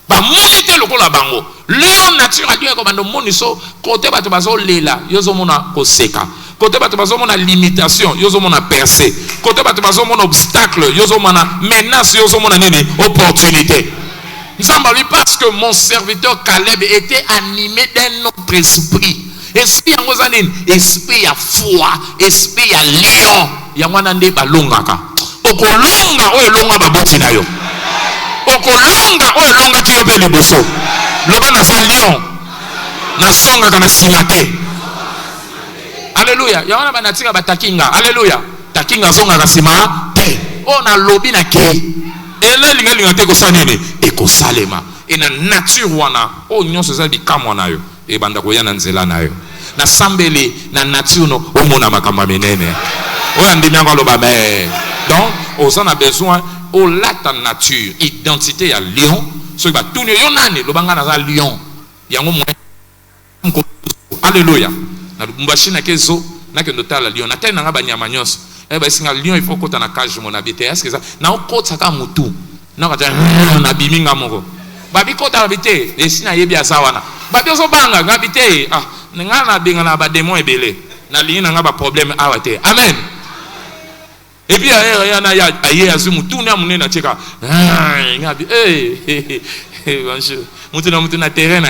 ba monite lokola bango lion nature Dieu ko bando moniso côté bato bazo lela yozo mona ko seka côté bato bazo mona limitation yozo mona percée côté bato bazo mona obstacle yozo mona menace yozo mona nini opportunité. Nzamba lui parce que mon serviteur Caleb était animé d'un autre esprit. Esprit yango zanini esprit ya foi esprit ya lion yango nande balongaka okolonga oyo longa baboti na yo okolonga oyo longa ti yo pe liboso loba na sa lion na songa kana simate alléluia yango na banatika batakinga alléluia takinga songa ka sima te o na lobi na ke ele linga te ko sanene e ko salema e na nature wana o nyonso za bikamwa na yo e banda ko yana nzela na yo na sambeli na nature no o mona makamba menene o andimi yango loba mais donc on a besoin au la ta nature identité ya lion so ba tuni yo nani lobanga na za lion yango mo alléluia na mbashi na kezo na kendo tala lion na tena nga banyama nyonso e ba singa lion il faut kota na cage mon habité est-ce que ça na okota ka mutu na ka na biminga moko babi kota habité e sina yebi asawana babi so banga habité ah nga na benga na ba démon ebele na lion nga ba problème awate amen. Et puis il y en a aye azumu tout na munena cheka ngabi bonjour mutu na terrain na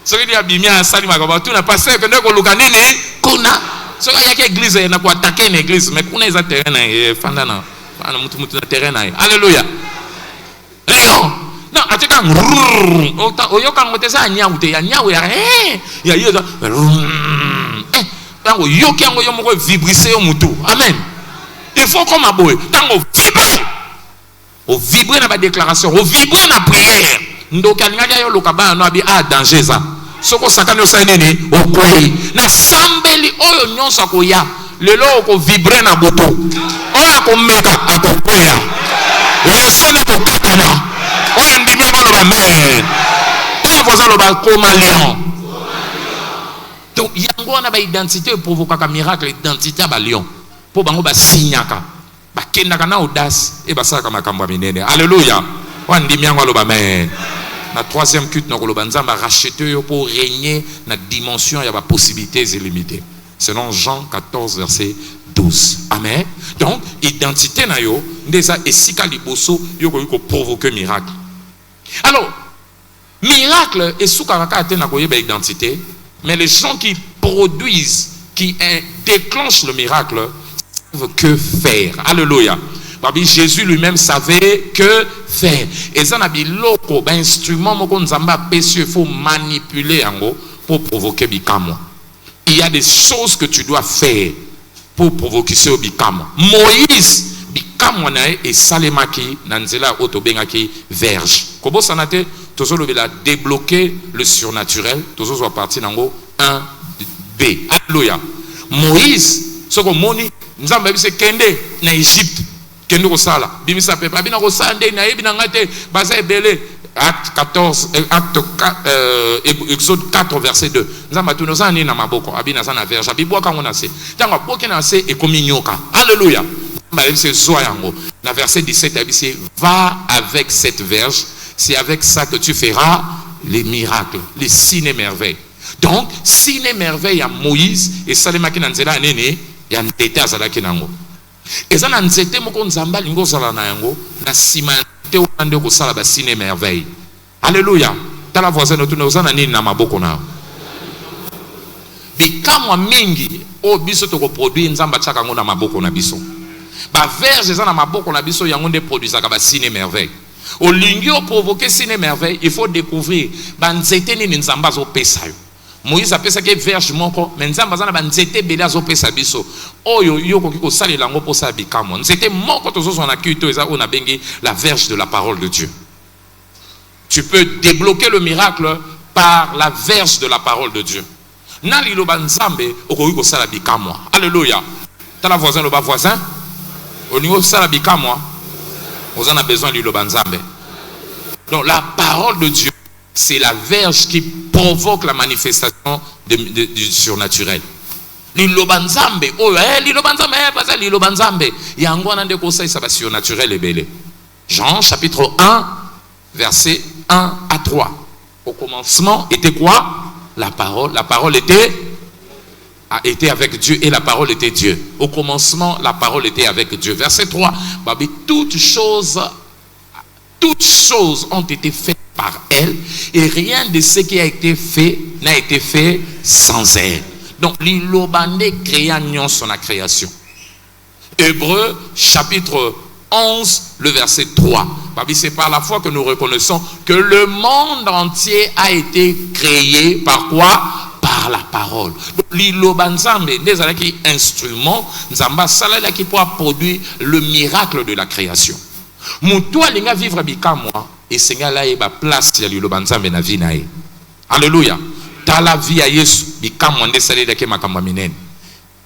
so que dia bimia sali makaba tout na passer que ndeko luka nini kuna so ya ke église na ko attaquer une église mais kuna eza terrain na fanda na mutu na terrain na alléluia léon non ateka oyoka ngotesa nyaute ya nyawe ya yoza tango yoki yango yo moko vibrisser yo mutu amen. Il faut comme aboye tango vibrer o vibrer na ba déclaration o vibrer na prière ndoka linga yo lokaba no abi a danger ça soko sakane osa nini okoi na sambeli oyo nyonso ko ya lelo ko vibrer na boto oya ko meka akokwea resone ko kakana oya ndimi ko lo ba men oya voisin lo ba koma lion. Donc yango na ba identité provoquer un miracle identité ba lion po bango ba signaka ba kendaka na audace et ba saka makambo minene alléluia wandimi yango lo ba men. Na troisième culte na ko nzamba racheter yo pour régner na dimension ya ba possibilités illimitées selon Jean 14 verset 12 amen. Donc identité na yo ndeza esika liboso yo ko provoquer miracle. Alors miracle et soukaka te na ko yeba identité. Mais les gens qui produisent, qui déclenchent le miracle, savent que faire. Alléluia. Jésus lui-même savait que faire. Et ça n'a pas loko, ben instrument moko nzamba pécieux, faut manipuler en pour provoquer bikamo. Il y a des choses que tu dois faire pour provoquer ce bikamo. Moïse bikamo na et salemaki nanzela otobengaki verge. Kobo sanate toujours le débloquer le surnaturel, toujours soit parti dans 1B. Alléluia. Moïse, ce que moni, nous avons dit kende na Égypte, kende ko sala. Bimisa pepa bina ko sande na yebi na ngate basa ebele Acte 14, Exode 4, verset 2. Alléluia. Dans verset 17, il dit, va avec cette verge, c'est avec ça que tu feras les miracles, les signes et merveilles. Donc, signes et merveilles à Moïse, et Salema qui n'a pas été il y a un détail à la Kinango. Et ça n'a pas été mon Zamba Lingo Salanayango, na simante ou ande ko sala ba signes et merveilles. Alléluia. T'as la voisine autour de nous, na nini na maboko na. Bikamwa mingi, o biso to ko produire nzamba tshaka ngo na maboko na biso. Ba verge za na maboko na biso yango nde produisaka ba signes et merveilles. Au lingio provoquer signes et merveilles, il faut découvrir ba nzete nini nzamba zo pesa yo. Moïse a pesa ke verge moko, mais nzamba za na ba nzete bela zo pesa biso. Oyo yo ko kiko salela ngo posa bikamwa. Nzete moko to zo na kito eza ona bengi la verge de la parole de Dieu. Tu peux débloquer le miracle par la verge de la parole de Dieu. Nali lo banzambe okoki sala bikamwa. Alléluia. T'as la voisin le bas voisin. Au niveau sala bikamwa, on en a besoin de lo banzambe. Donc la parole de Dieu, c'est la verge qui provoque la manifestation du surnaturel. Lilo banzambe, oh lilo banzambe, pas lilo banzambe. Yango nande ko sa ba surnaturel et belé. Jean chapitre 1 verset 1 à 3. Au commencement était quoi? La parole était avec Dieu et la parole était Dieu. Au commencement, la parole était avec Dieu. Verset 3, toutes choses ont été faites par elle et rien de ce qui a été fait n'a été fait sans elle. Donc, l'ilobande créant son création. Hébreux chapitre 11, le verset 3. C'est par la foi que nous reconnaissons que le monde entier a été créé par quoi? Par la parole. L'Ilobanzambe, des instruments, Nzamba Salala qui pourra produire le miracle de la création. Moutoua linga vivre bikamwa et Seigneur là eba place ya l'Ilobanzambe na vie nae. Alléluia. Ta la vie à Yesu bikamwa ndesale dake makamba minene.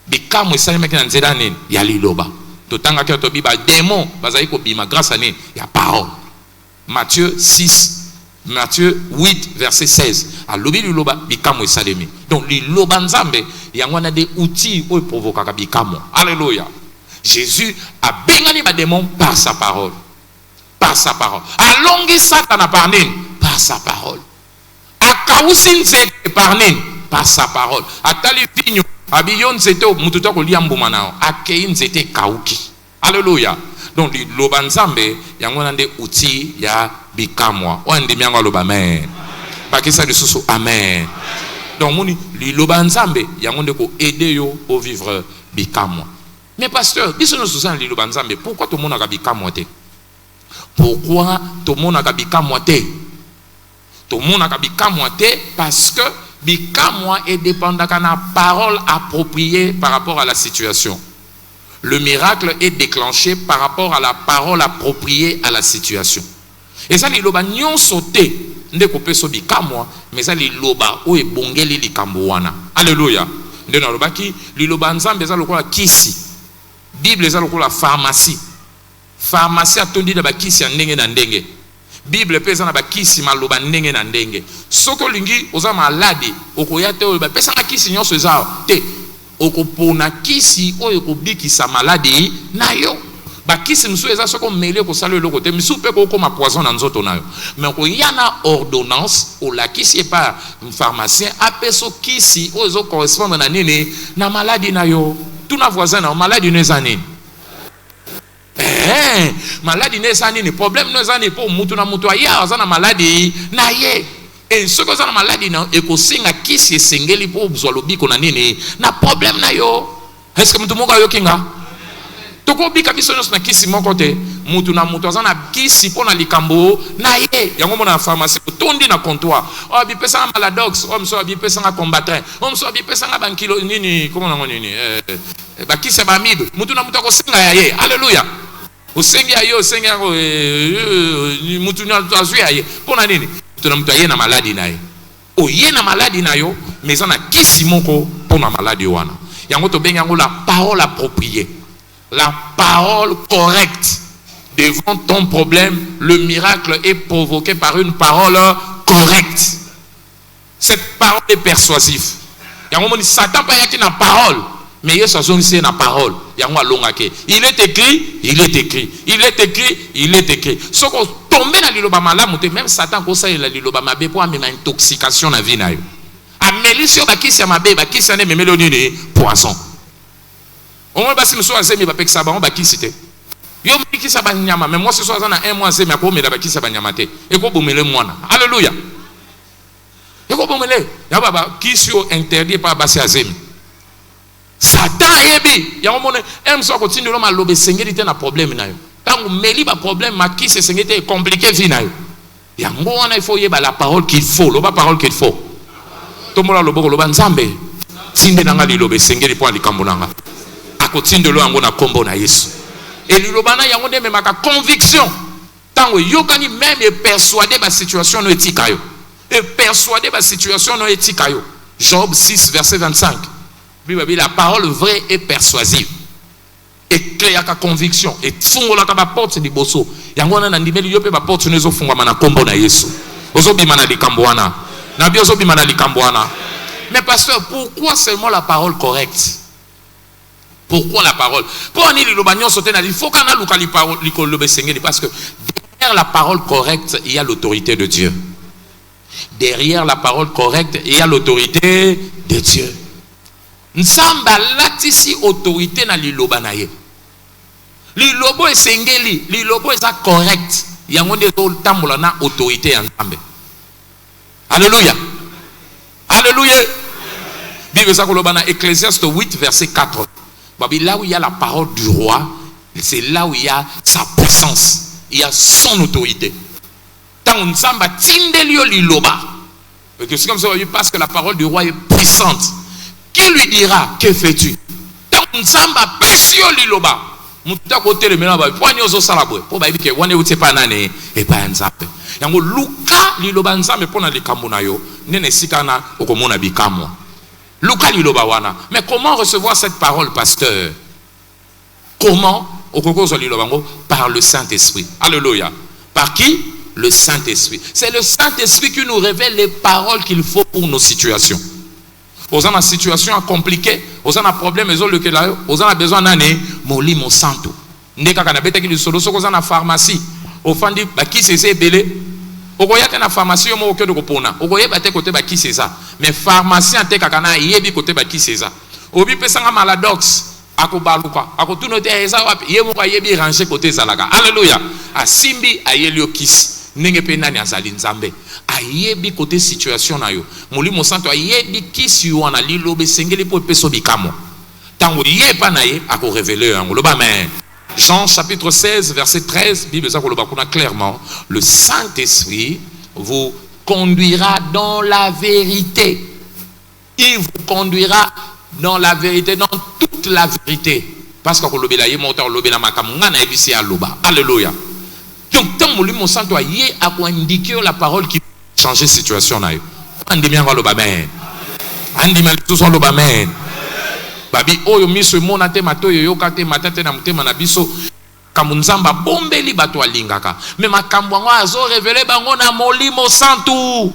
Bikamwa sale meki na nzeda nene ya liloba. Totanga ke to biba démon bazali ko bima grâce à ne ya parole. Matthieu 8 verset 16. Alobi liloba bikamwa salemi. Donc liloba nzambe yango na des outils o provoquer bikamwa. Alléluia. Jésus a bengani ba démon par sa parole. Par sa parole. Alongi Satan par nini? Par sa parole. Akausin c'est par nini? Par sa parole. Atali vigno abiyon zete mututa ko liambuma nao akein zete kauki. Alléluia. Donc lobanzambe yango nande outil ya bikamwa. Wandi miango loba amen. Bakisa lisusu amen. Donc moni lobanzambe yango ndeko aider yo au vivre bikamwa. Mais pasteur, biso no susana lobanzambe, pourquoi tout le monde a bikamwa te? Pourquoi tout le monde a bikamwa te? Tout le monde a bikamwa te parce que bikamwa est dépendant de la parole appropriée par rapport à la situation. Le miracle est déclenché par rapport à la parole appropriée à la situation. Et ça, les loba nyon sauté, ne coupe so bikamwa, mais ça les loba ou est bongeli li kamboana. Alléluia. De na loba ki li loba nzambe za lokola kisi. Bible za lokola pharmacie. Pharmacie a tondi da ba kisi ya ndenge na ndenge. Bible pesa na ba kisi maloba ndenge na ndenge. Soko lingi oza maladi okoyate oyo ba pesa na kisi nyonso ezao te okopona kisi oyo kobikisa maladi na yo. Ba kisi msu eza soko mele ko sala eloko te msu pe ko koma poison na nzoto na yo. Mais ko yana ordonnance o la kisi e pa pharmacien apeso kisi oyo correspondre na nini na maladi na yo. Tuna voisin na maladi neza nini? Maladie n'est pas un problème, nous avons pour mutu na mutu aya azana maladie na ye. Et ce que ça maladie na ekosinga kisi esengeli pour bzwalobi ko na nini na problème na yo. Est-ce que mutu moka yo kinga? Toko bika biso na kisi moko te mutu na mutu azana kisi pona likambo na ye. Yango mona pharmacie tondi na comptoir. O bi pesa maladox, o mso bi pesa combattant, o mso bi pesa bankilo nini comment na nini ba kisi ba mibe. Mutu na mutu ko singa ya ye. Alléluia. Osengi ayo osengi ako mutu na azwi aye pona nini tuna mtu aye na maladi naye o ye na maladi nayo mais on a kisi moko pona maladi wana yango to benga ngo la parole appropriée, la parole correcte, devant ton problème, le miracle est provoqué par une parole correcte. Cette parole est persuasive. Il y a un moment où Satan pas une parole, mais il y a une parole. Il est écrit, il est écrit. Il est écrit, il est écrit. Ce qu'on tombe dans l'île malamu, même Satan conseille la l'île mabe pour amener une intoxication dans la vie. Amélie sur la kiss ya mabe, ba kiss ane memelo ni poisson. Au moins basi mso azemi ba peksa ba on ba kisite. Yo mi kisa ba nyama, mais moi ce soir na un mois azemi ako me da ba kisa ba nyama te. E ko bomele mwana. Alléluia. Et comme on est, il y a qui sont interdits par Bassi Azemi. Satan yebi, il y a un moment où on continue à lober seigneur il y a un problème na yo. Quand on met un problème, ma qui c'est seigneur est compliqué vie na yo. Il y a un moment il faut y la parole qu'il faut, la parole qu'il faut. Tout le monde lobo loba nzambe. Tinde nanga li lobe seigneur pour ali kambonanga. A continue lo ngo na kombo na Yesu. Et li loba na yango de même ka conviction. Tant yo kani même est persuadé ba situation no etika yo. Et persuadé de la situation non éthique. Job 6, verset 25. La parole vraie est persuasive. Et claire à conviction. Et fungo la porte di bosso. Yangwana na ndimeli yope ba porte nezo funga mana kombo na Yesu. Ozobi mana di kamboana. Nabi ozobi mana di kamboana. Mais pasteur, pourquoi seulement la parole correcte? Pourquoi la parole? Pour ani li lobanyon sote na il faut qu'on a lu parole li ko lobe sengeli parce que derrière la parole correcte, il y a l'autorité de Dieu. Derrière la parole correcte, il y a l'autorité de Dieu. Nsamba latisi autorité na liloba na ye. Lilobo esengeli, lilobo eza correct. Yango nde to tambola na autorité ya Nzambe. Alléluia. Alléluia. Bible ça koloba na Ecclésiaste 8 verset 4. Babi là où il y a la parole du roi, c'est là où il y a sa puissance, il y a son autorité. Tant Nzamba tindelio liloba. C'est comme ça parce que la parole du roi est puissante. Qui lui dira que fais-tu? Tant Nzamba pesio liloba. Muta côté le ménage pour nous au salabwe. Pour baby que wane uti pa nane et pas Nzambe. Yango Luka liloba Nzambe pona likambo na yo. Nene sikana okomona bikamwa. Luka liloba wana. Mais comment recevoir cette parole, pasteur? Comment? Par le Saint-Esprit. Alléluia. Par qui? Le Saint-Esprit. C'est le Saint-Esprit qui nous révèle les paroles qu'il faut pour nos situations. Aux gens en situation compliquée, aux gens en problème, aux gens en besoin d'un moli mon santo. Ndeka kana beta ki lisolo soko za na pharmacie. Ofandi ba ki c'est belé. Okoya te na pharmacie yo mo oke de kopona. Okoye ba te côté ba ki c'est ça. Mais pharmacien te kakana yebi côté ba ki c'est ça. Obi pesanga maladox. Akobaluka akotuno te eza wapi ye mo yebi ranger côté zalaka. Alléluia. Asimbi ayelio kisi. Nenge pe nani azali Nzambe ayebi côté situation na yo molimo santo ayebi kisi wana lilobe sengeli po peso bikamo tango yeba na ye ako révéler en loba amen. Jean chapitre 16 verset 13 Bible ça koloba kuna clairement le Saint-Esprit vous conduira dans la vérité. Il vous conduira dans la vérité, dans toute la vérité, parce que kolobe la ye monta lobe na makamanga na ebisi aloba. Alléluia. Donc, tant que mon sang doit y indiquer la parole qui peut changer la situation. Andimia va le bamen. Andimia tout son le bamen. Babi, oh, yo mis ce mon ate mato yo kate matate na mutema na biso. Kamunzamba bombe li bato alingaka. Mais ma kambwango azo révélé bango na molimo santu.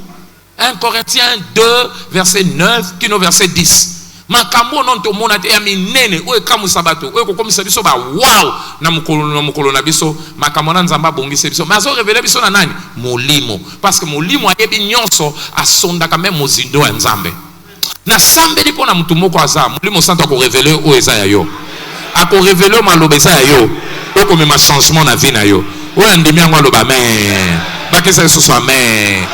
1 Corinthiens 2, verset 9, kino verset 10. Makambo non to mona te ya minene oye kamu sabato oye kokomisa biso ba wow na mukolo na biso makambo na Nzamba bongise biso mazo révéler biso na nani molimo parce que molimo ayebi nyonso asonda quand même mozindo ya Nzambe na sambe lipo na mutu moko aza molimo santo ko révéler o eza ya yo ako révéler maloba eza ya yo oko mema changement na vie na yo oye ndimi yango aloba amen bakesa yesu so amen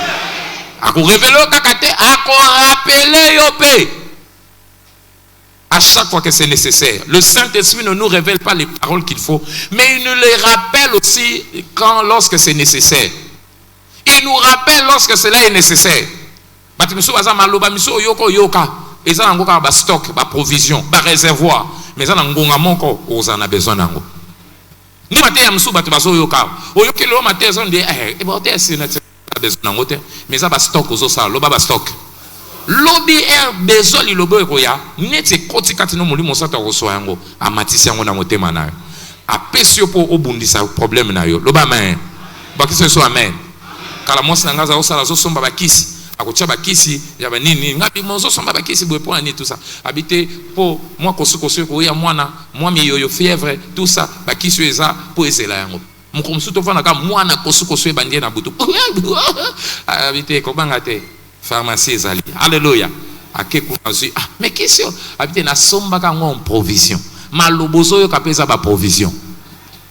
ako révéler kakate ako rappeler yo pe. À chaque fois que c'est nécessaire. Le Saint-Esprit ne nous révèle pas les paroles qu'il faut, mais il nous les rappelle aussi lorsque c'est nécessaire. Il nous rappelle lorsque cela est nécessaire. Stock, provision, réservoir, mais on a besoin d'ango. Ni matin amsu batu baso yoka. Oyoke lo matin on dit ehebote c'est na besoin d'ango te. Mais ça ba stock ozo ça, lo ba stock. Lobby er besoin li lobo ekoya neti koti kati no molimo sata koso yango amatisi yango na motema na apesio po obundisa problème na yo loba amen bakisi so amen kala mwasi na ngaza osala zo somba bakisi akotia bakisi ya banini ngapi mozo somba bakisi boye pour ani tout ça habiter po moi kosukoso ko ya mwana moi miyoyo fièvre tout ça bakisi eza po ezela yango mukomsu to fana ka mwana kosukoso bandie na butu habiter ko banga te pharmacie ezali alléluia ake kunazi mais question habiter na somba ka ngo provision malobozo yo kapeza ba provision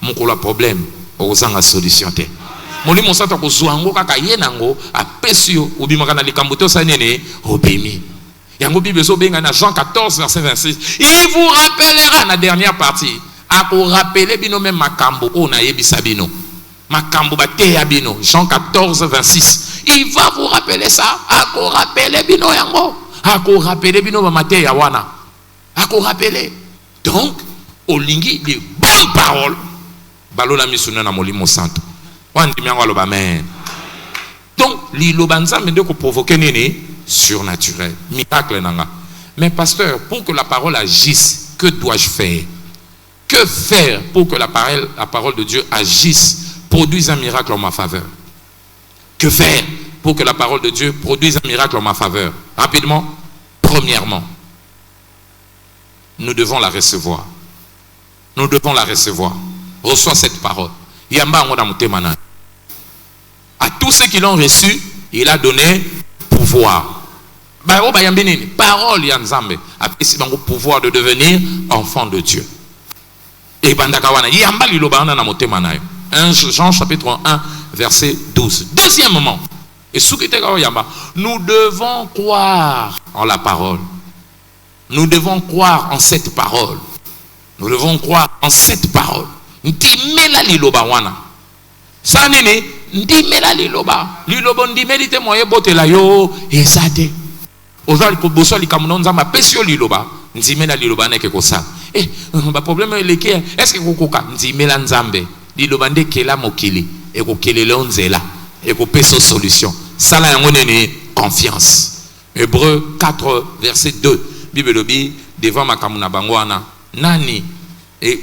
mukola problème ozanga solution te molimo sata ko zuango kaka yenango apesio obimaka na likambo to sanene obimi yango bible so benga na Jean 14 verset 26 il vous rappellera na dernière partie a ko rappeler bino même makambo o na yebisa bino makambo bate ya bino Jean 14 26 il va vous rappeler ça a ko rappeler bino yango a ko rappeler bino ba mate ya wana a ko rappeler donc olingi les bonnes paroles balola misuna na molimo santo amen. Donc, liloba nzambe de ko provoquer nini surnaturel, miracle nanga. Mais pasteur, pour que la parole agisse, que dois-je faire? Que faire pour que la parole de Dieu agisse, produise un miracle en ma faveur? Que faire pour que la parole de Dieu produise un miracle en ma faveur? Rapidement, premièrement, nous devons la recevoir. Nous devons la recevoir. Reçois cette parole. Yamba ngona mutemana. À tous ceux qui l'ont reçu, il a donné pouvoir. Parole yanzambe. Après c'est bango pouvoir de devenir enfant de Dieu. Et bandakawana yamba lilobana na mutemana. Jean chapitre 1 verset 12. Deuxièmement, et nous devons croire en la parole. Nous devons croire en cette parole. Nous devons croire en cette parole. Ndimela liloba wana. Sa nene ndimela liloba. Liloba ndimeli te moye botela yo ezate. Ozali ko boso likamuno nzamba pesio liloba. Ndimela liloba neke kosa. Ba problème eleke est-ce que kokoka ndimela nzambe. Liloba ndekela mokili e ko kelele onzela e ko peso solution. Sala yango nene confiance. Hébreux 4 verset 2. Bible bi devant makamuna bango wana nani et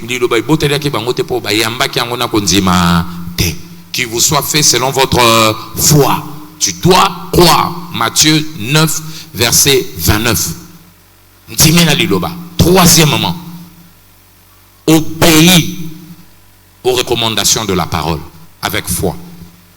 qui vous soit fait selon votre foi. Tu dois croire. Matthieu 9 verset 29. Troisièmement, obéis aux recommandations de la parole avec foi.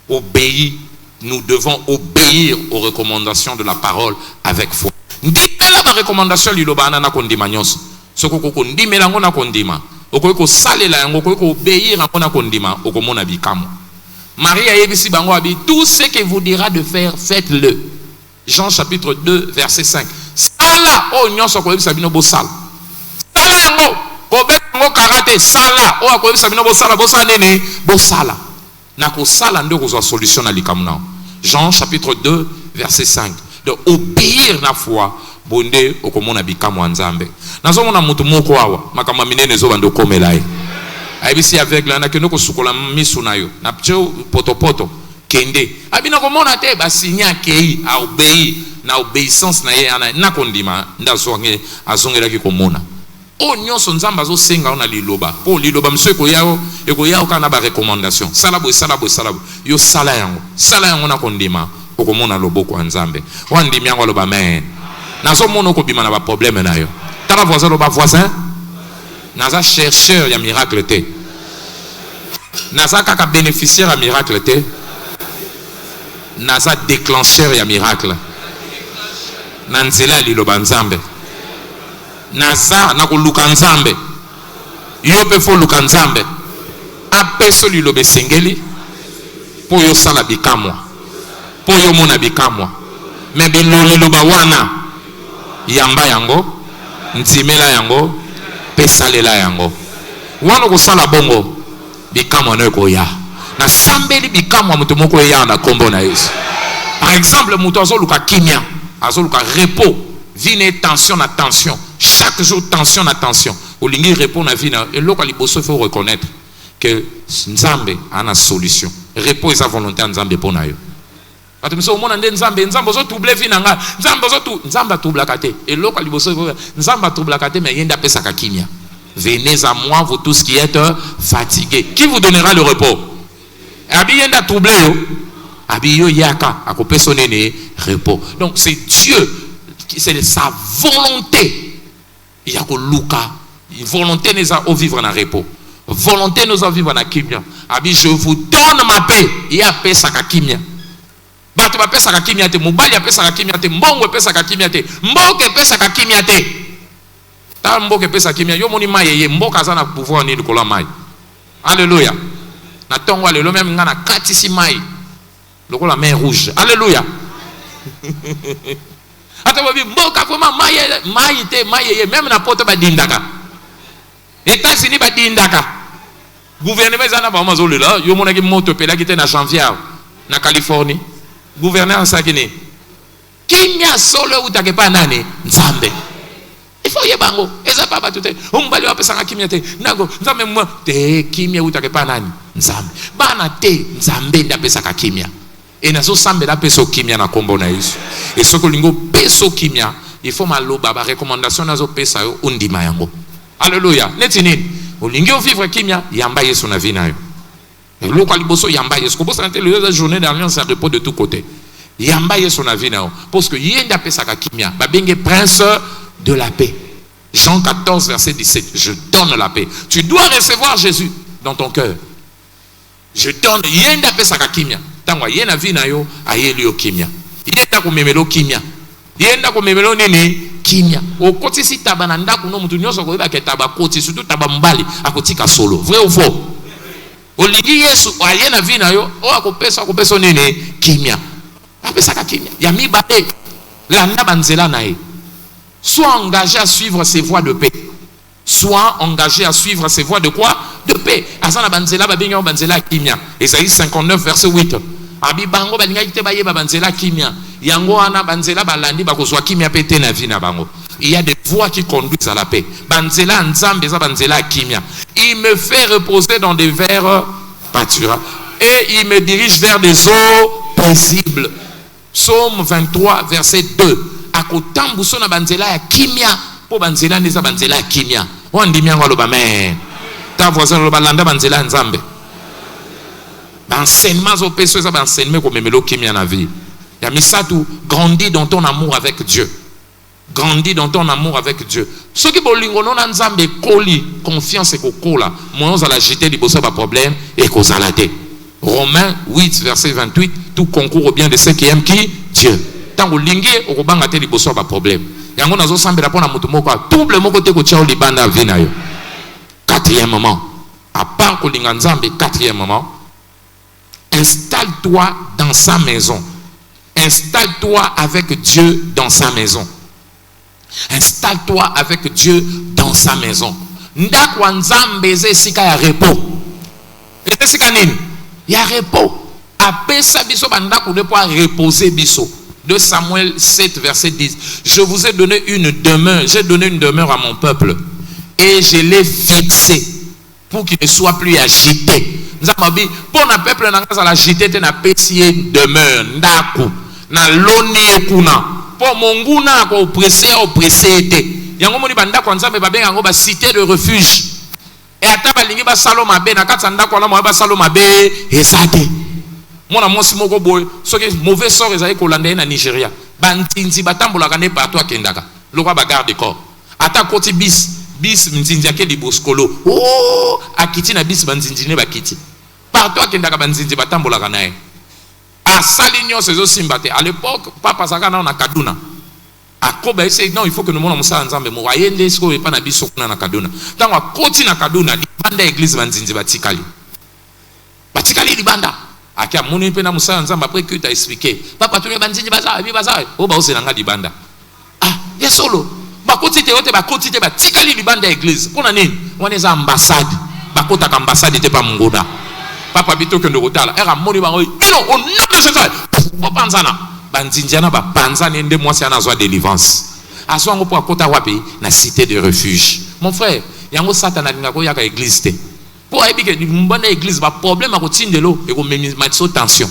Obéis. Nous devons obéir aux recommandations de la parole avec foi. La recommandation lilobana na kondima nyonso. Soko ko ndimela ngona kondima. Okoko salela yango ko obéir ngona kondima okomona bikamo. Maria yebisi bango abi tout ce que vous dira de faire faites-le. Jean chapitre 2 verset 5. Sala o nyonso ko yebisa bino bo sala. Sala yango ko be ngo karate sala o ko yebisa bino bo sala nene bo sala. Na ko sala ndo ko zo solution na likamuna. Jean chapitre 2 verset 5. De obéir na foi bonde okomona bikamo nzambe. Nazomona mutu moko awa makama minene zo bando komelaye. Aibisi avec la na keno ko sukola misu nayo. Na pcho poto kende. Abina komona te ba signa kei a obéir na obéissance na ye na kondima ndazonge azongela ki komona. O nyonso nzamba zo senga ona liloba. Po liloba mso ko yao kana ba recommandation. Salabo. Yo sala yango na kondima okomona loboko nzambe. Wandimi yango loba amen. Nazo mono ko bima na ba problème na yo. Tala voisin loba voisin. Naza chercheur ya miracle te. Naza kaka bénéficiaire ya miracle te. Naza déclencheur ya miracle. Nanzela liloba nzambe. Naza na ko luka nzambe. Yo pe fo luka nzambe. Apeso lilobe sengeli. Po yo sala bikamwa. Po yo mona bikamwa. Me bilolo loba wana. Yamba yango. Ntimela yango. Pesalela yango. Wana ko sala bongo. Bikamwa no ko ya. Na sambeli bikamwa mutu moko ya na kombo na Yesu. Par exemple, mutu azo luka kimia. Azo luka repos. Vine tension na tension. Chaque jour tension na tension. Olingi répondre à vie na. Et loka liboso faut reconnaître que Nzambe a une solution. Repos et sa volonté Nzambe pour na yo. Quand nous sommes Nzambe zo trouble vie nanga. Nzambe zo tu Nzamba trouble kate. Et loka liboso Nzamba trouble kate mais yenda pesa kakimia. venez à moi, vous tous qui êtes fatigués. Qui vous donnera le repos? Abiyenda troublé. Abiyo yaka, akopé sonné repos. Donc c'est Dieu, c'est sa volonté. Yako luka, volonté nous a vivre en repos. Volonté nous a vivre en kimia. Abi je vous donne ma paix. Il y a paix sa kimia. Bato ba pesa ka kimia te, mobali ya pesa ka kimia te, mbongo pesa ka kimia te, mboke pesa ka kimia te. Ta mboke pesa kimia, yo moni mai ye mboka za na pouvoir ni likola mai. Alléluia. Na tongo lelo même ngana katisi mai. Lokola main rouge. Alléluia. Ata bobi mboka koma mai te mai ye même na poto ba dindaka. États-Unis ba dindaka. Gouvernement za na ba mazolo là, yo mona ki moto pela ki te na janvier na Californie. Gouverneur en Sakine. Kimia solo utake pa nani? Nzambe. Il faut y bango. Eza papa tout est. Umbali wa pesa kimia te. Nago nzambe mwa te kimia utake pa nani? Nzambe. Bana te nzambe nda pesa ka kimia. Et na so sambe da peso kimia na kombo na Yesu. Et soko lingo peso kimia, il faut maloba ba recommandation na zo pesa yo undima yango. Alléluia. Neti nini? Olingi o vivre kimia yamba Yesu na vina yo. Local bosso yamba yesu ko bossa la journée d'alliance à repos de tous côtés yamba yesu na vie nao parce que yenda pesaka kimia ba benge prince de la paix. Jean 14 verset 17, je donne la paix. Tu dois recevoir Jésus dans ton cœur. Je donne yenda pesaka kimia tangwa yena vie na yo ayeli o kimia yenda ko memelo kimia yenda ko memelo nini kimia o koti si tabana ndako no mutu nyoso ko ba ke tabakoti surtout tabambali akotika solo vrai ou faux? Olingi Yesu ayena vina yo o akopesa nini kimia apesa ka kimia ya mibale landa banzela nae. Sois engagé à suivre ses voies de paix. Sois engagé à suivre ses voies de quoi? De paix. Asana banzela ba binga banzela kimia. Isaïe 59 verset 8. Abi bango balinga kite baye ba banzela kimia. Yango ana banzela balandi bakozwa kimia pete na vina bango. Il y a des voies qui conduisent à la paix. Banzela nzambe za banzela kimia. Il me fait reposer dans des verts pâturages et il me dirige vers des eaux paisibles. Psaume 23 verset 2. Akotambu sona banzela ya kimia po banzela neza banzela ya kimia. Wandimia ngalo ba men. Ta voisin lo balanda banzela nzambe. Enseignement zo peso za enseignement ko memelo kimia na vie. Ya misatu grandis dans ton amour avec Dieu. Grandis dans ton amour avec Dieu. Ce qui bolingo non nzambe koli confiance et kokola moyons à la jeter liboso ba problème et kozalate. Romains 8 verset 28, tout concourt au bien de ceux qui aiment qui? Dieu. Tant que lingi okobanga te liboso ba problème. Yango nazo sambela pona mutu moko double moko te ko tia libanda vina yo. Quatrièmement, à part ko linga nzambe, quatrièmement, installe-toi dans sa maison. Installe-toi avec Dieu dans sa maison. Installe-toi avec Dieu dans sa maison. Ndakwa nzambe ze sika ya repos. Ete sika nini? Ya repos. Apesa biso bandako de pouvoir reposer biso. De Samuel 7 verset 10. Je vous ai donné une demeure. J'ai donné une demeure à mon peuple. Et je l'ai fixé pour qu'il ne soit plus agité. Nzambi, pour na peuple na ngasa la agité te na pesie demeure. Ndako. Na loni ekuna. Pour monguna ko oppressé ete. Yango moni banda kwa nzambe babenga ngo ba cité de refuge. Et ata balingi ba saloma be na katanda kwa na mo ba saloma be ezate. Mona mosi moko boy, soki mauvais sort ezali ko landa na Nigeria. Bantinzi batambola kane partout akendaka. Lokwa ba garde corps. Ata koti bis mtinzi ake di boskolo. Oh, akiti na bis bantinzi ne bakiti. Partout akendaka bantinzi batambola kanae. À Salignon, c'est aussi mbaté. À l'époque, papa Sakana na Kaduna. À Koba, non, il faut que nous monons ça ensemble. Moi, il y a des choses qui ne sont pas bisous na Kaduna. Dans la côte na Kaduna, il y a des églises qui sont batikali. Batikali libanda. À qui a mon pena musa ensemble après que tu as expliqué. Papa, tu es bandit bazar, bazar. Oh bah, c'est nanga libanda. Ah, il y a solo. Ba côté te ote ba côté te batikali libanda église. Pour nani? On est ambassade. Ba côté ambassade n'était pas mongona. Papa bito que nous retala. Era moni bango. Ino on n'a que ça. Ba panzana. Banzinjana ba panzana ende moi c'est na délivrance. Aso ngo pour kota wapi na cité de refuge. Mon frère, yango satana ngako yaka église te. Pour aibi que mbana église ba problème a kotindelo et ko matso tension.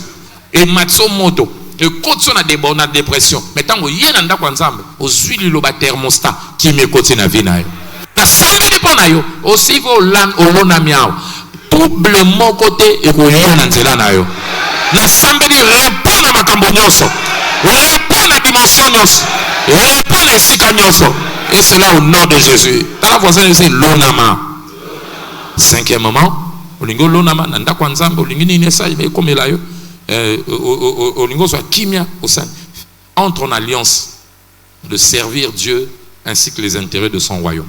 Et matso moto. Et kotso na débord na dépression. Mais tango yena nda kwa nzambe, ozwili lo ba thermostat qui me koti na vie na yo. Na na sambeli pona yo aussi vo olona miao double mon côté et koyo na nzela na yo na sambeli répond na makambo nyonso répond na dimension nyonso répond na esika nyonso et c'est là au nom de Jésus dans la voisine c'est lonama. Cinquième moment olingo lonama na ndako nzambe olingi nini esa ekomela yo olingo so kimia au sein entre en alliance de servir Dieu ainsi que les intérêts de son royaume.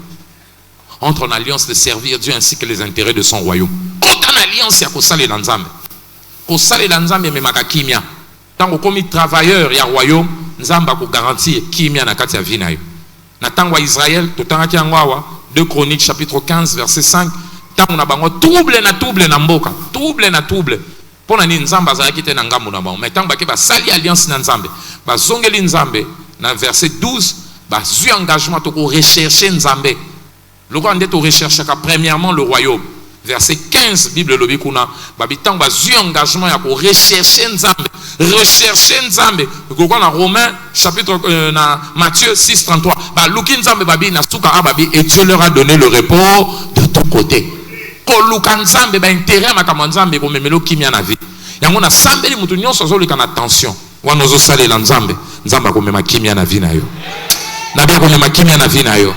Entre en alliance de servir Dieu ainsi que les intérêts de son royaume. Quand en alliance ya kosale na nzambe kosale na nzambe memaka kimia tango komi travailleur ya royaume nzamba ko garantir kimia na kati ya vie na yo na tango Israël totangaki yango awa 2 Chroniques chapitre 15 verset 5 tango na bango trouble na mboka trouble pona ni nzamba azalaki te na ngambo na bango mais tango bake basali alliance na nzambe bazongeli nzambe na verset 12 bazui engagement to ko rechercher nzambe loko ande to rechercher ka premièrement le royaume verset 15 Bible lobi kuna babi tango bazui engagement ya ko rechercher nzambe ko na Romains chapitre na Matthieu 6:33 ba luki nzambe babi na suka babi et Dieu leur a donné le repos de ton côté ko luka nzambe ba intérêt makambo nzambe ko memelo kimia na vie yango na sambeli mutu nyonso zo lika na tension wana zo salela nzambe ko mema kimia na vie na yo na bien ko mema kimia na vie na yo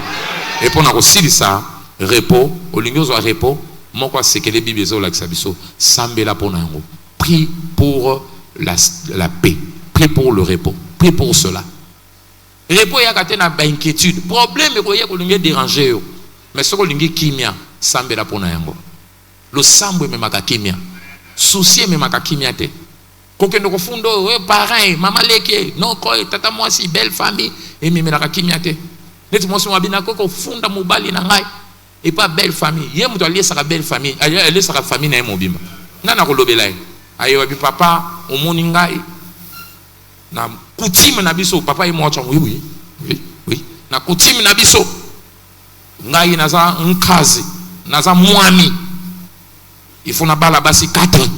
et pour na ko silisa repos olingo zo repos moko sekele Bible zo la kisabiso sambela pona yango prie pour la paix, prie pour le repos, prie pour cela. Repos ya katena ba inquiétude, problème ko ya ko lingi déranger yo. Mais ce ko lingi kimia, sambela pona yango. Lo sambo memaka kimia. Souci memaka kimia te. Kokendo ko fundo pareil, mama leke, non ko tata moi si belle famille et memela kimia te. Neti mo so mabina ko funda mobali na ngai et pas belle famille. Ye muto ali saka belle famille, ali saka famille na mobimba. Nana ko lobela. Ayo bi papa omoni ngai na coutume na biso papa e mo tshamo oui na coutume na biso ngai naza nkazi naza mwami ifuna bala basi 4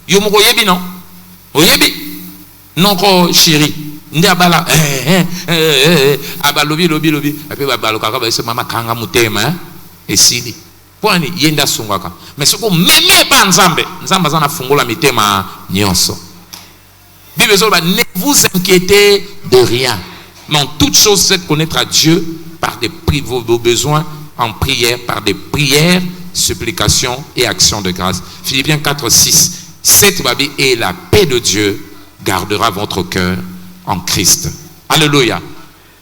yo moko yebi non oyebi non ko chéri ndi abala abalobi lobi ape babaloka ka ba se mama kanga mutema esili poni yenda sungaka mais soko meme ba nzambe zana fungola mitema nyonso Bible zo ba ne vous inquiétez de rien mais en toute chose faites connaître à Dieu par vos besoins en prière par des prières supplications et actions de grâce. Philippiens 4:6 cette Bible et la paix de Dieu gardera votre cœur en Christ. Alléluia.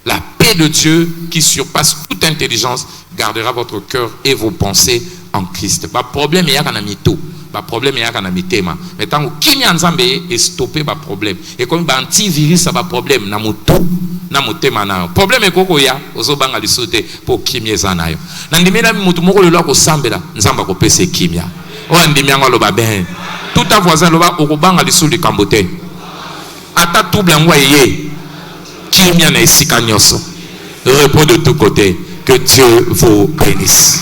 La paix de Dieu qui surpasse toute intelligence gardera votre cœur et vos pensées en Christ. Pas problème il y a kana mito, pas problème il y a kana mitema. Mais tant que kimia nzambe est stoppé pas problème. Et comme ba antivirus ça pas problème na moto na motema na. Problème ekoko ya ozobanga lisote pour kimia zana yo. Na ndimela mutu moko lelo ko sambela nzamba ko pese kimia. O ndimianga lo ba ben. Tout ta voisin lo ba okobanga lisuli kambote. Ata double ngwa yé. Kimia na esika nyonso. Repos de tous côtés. Que Dieu vous bénisse.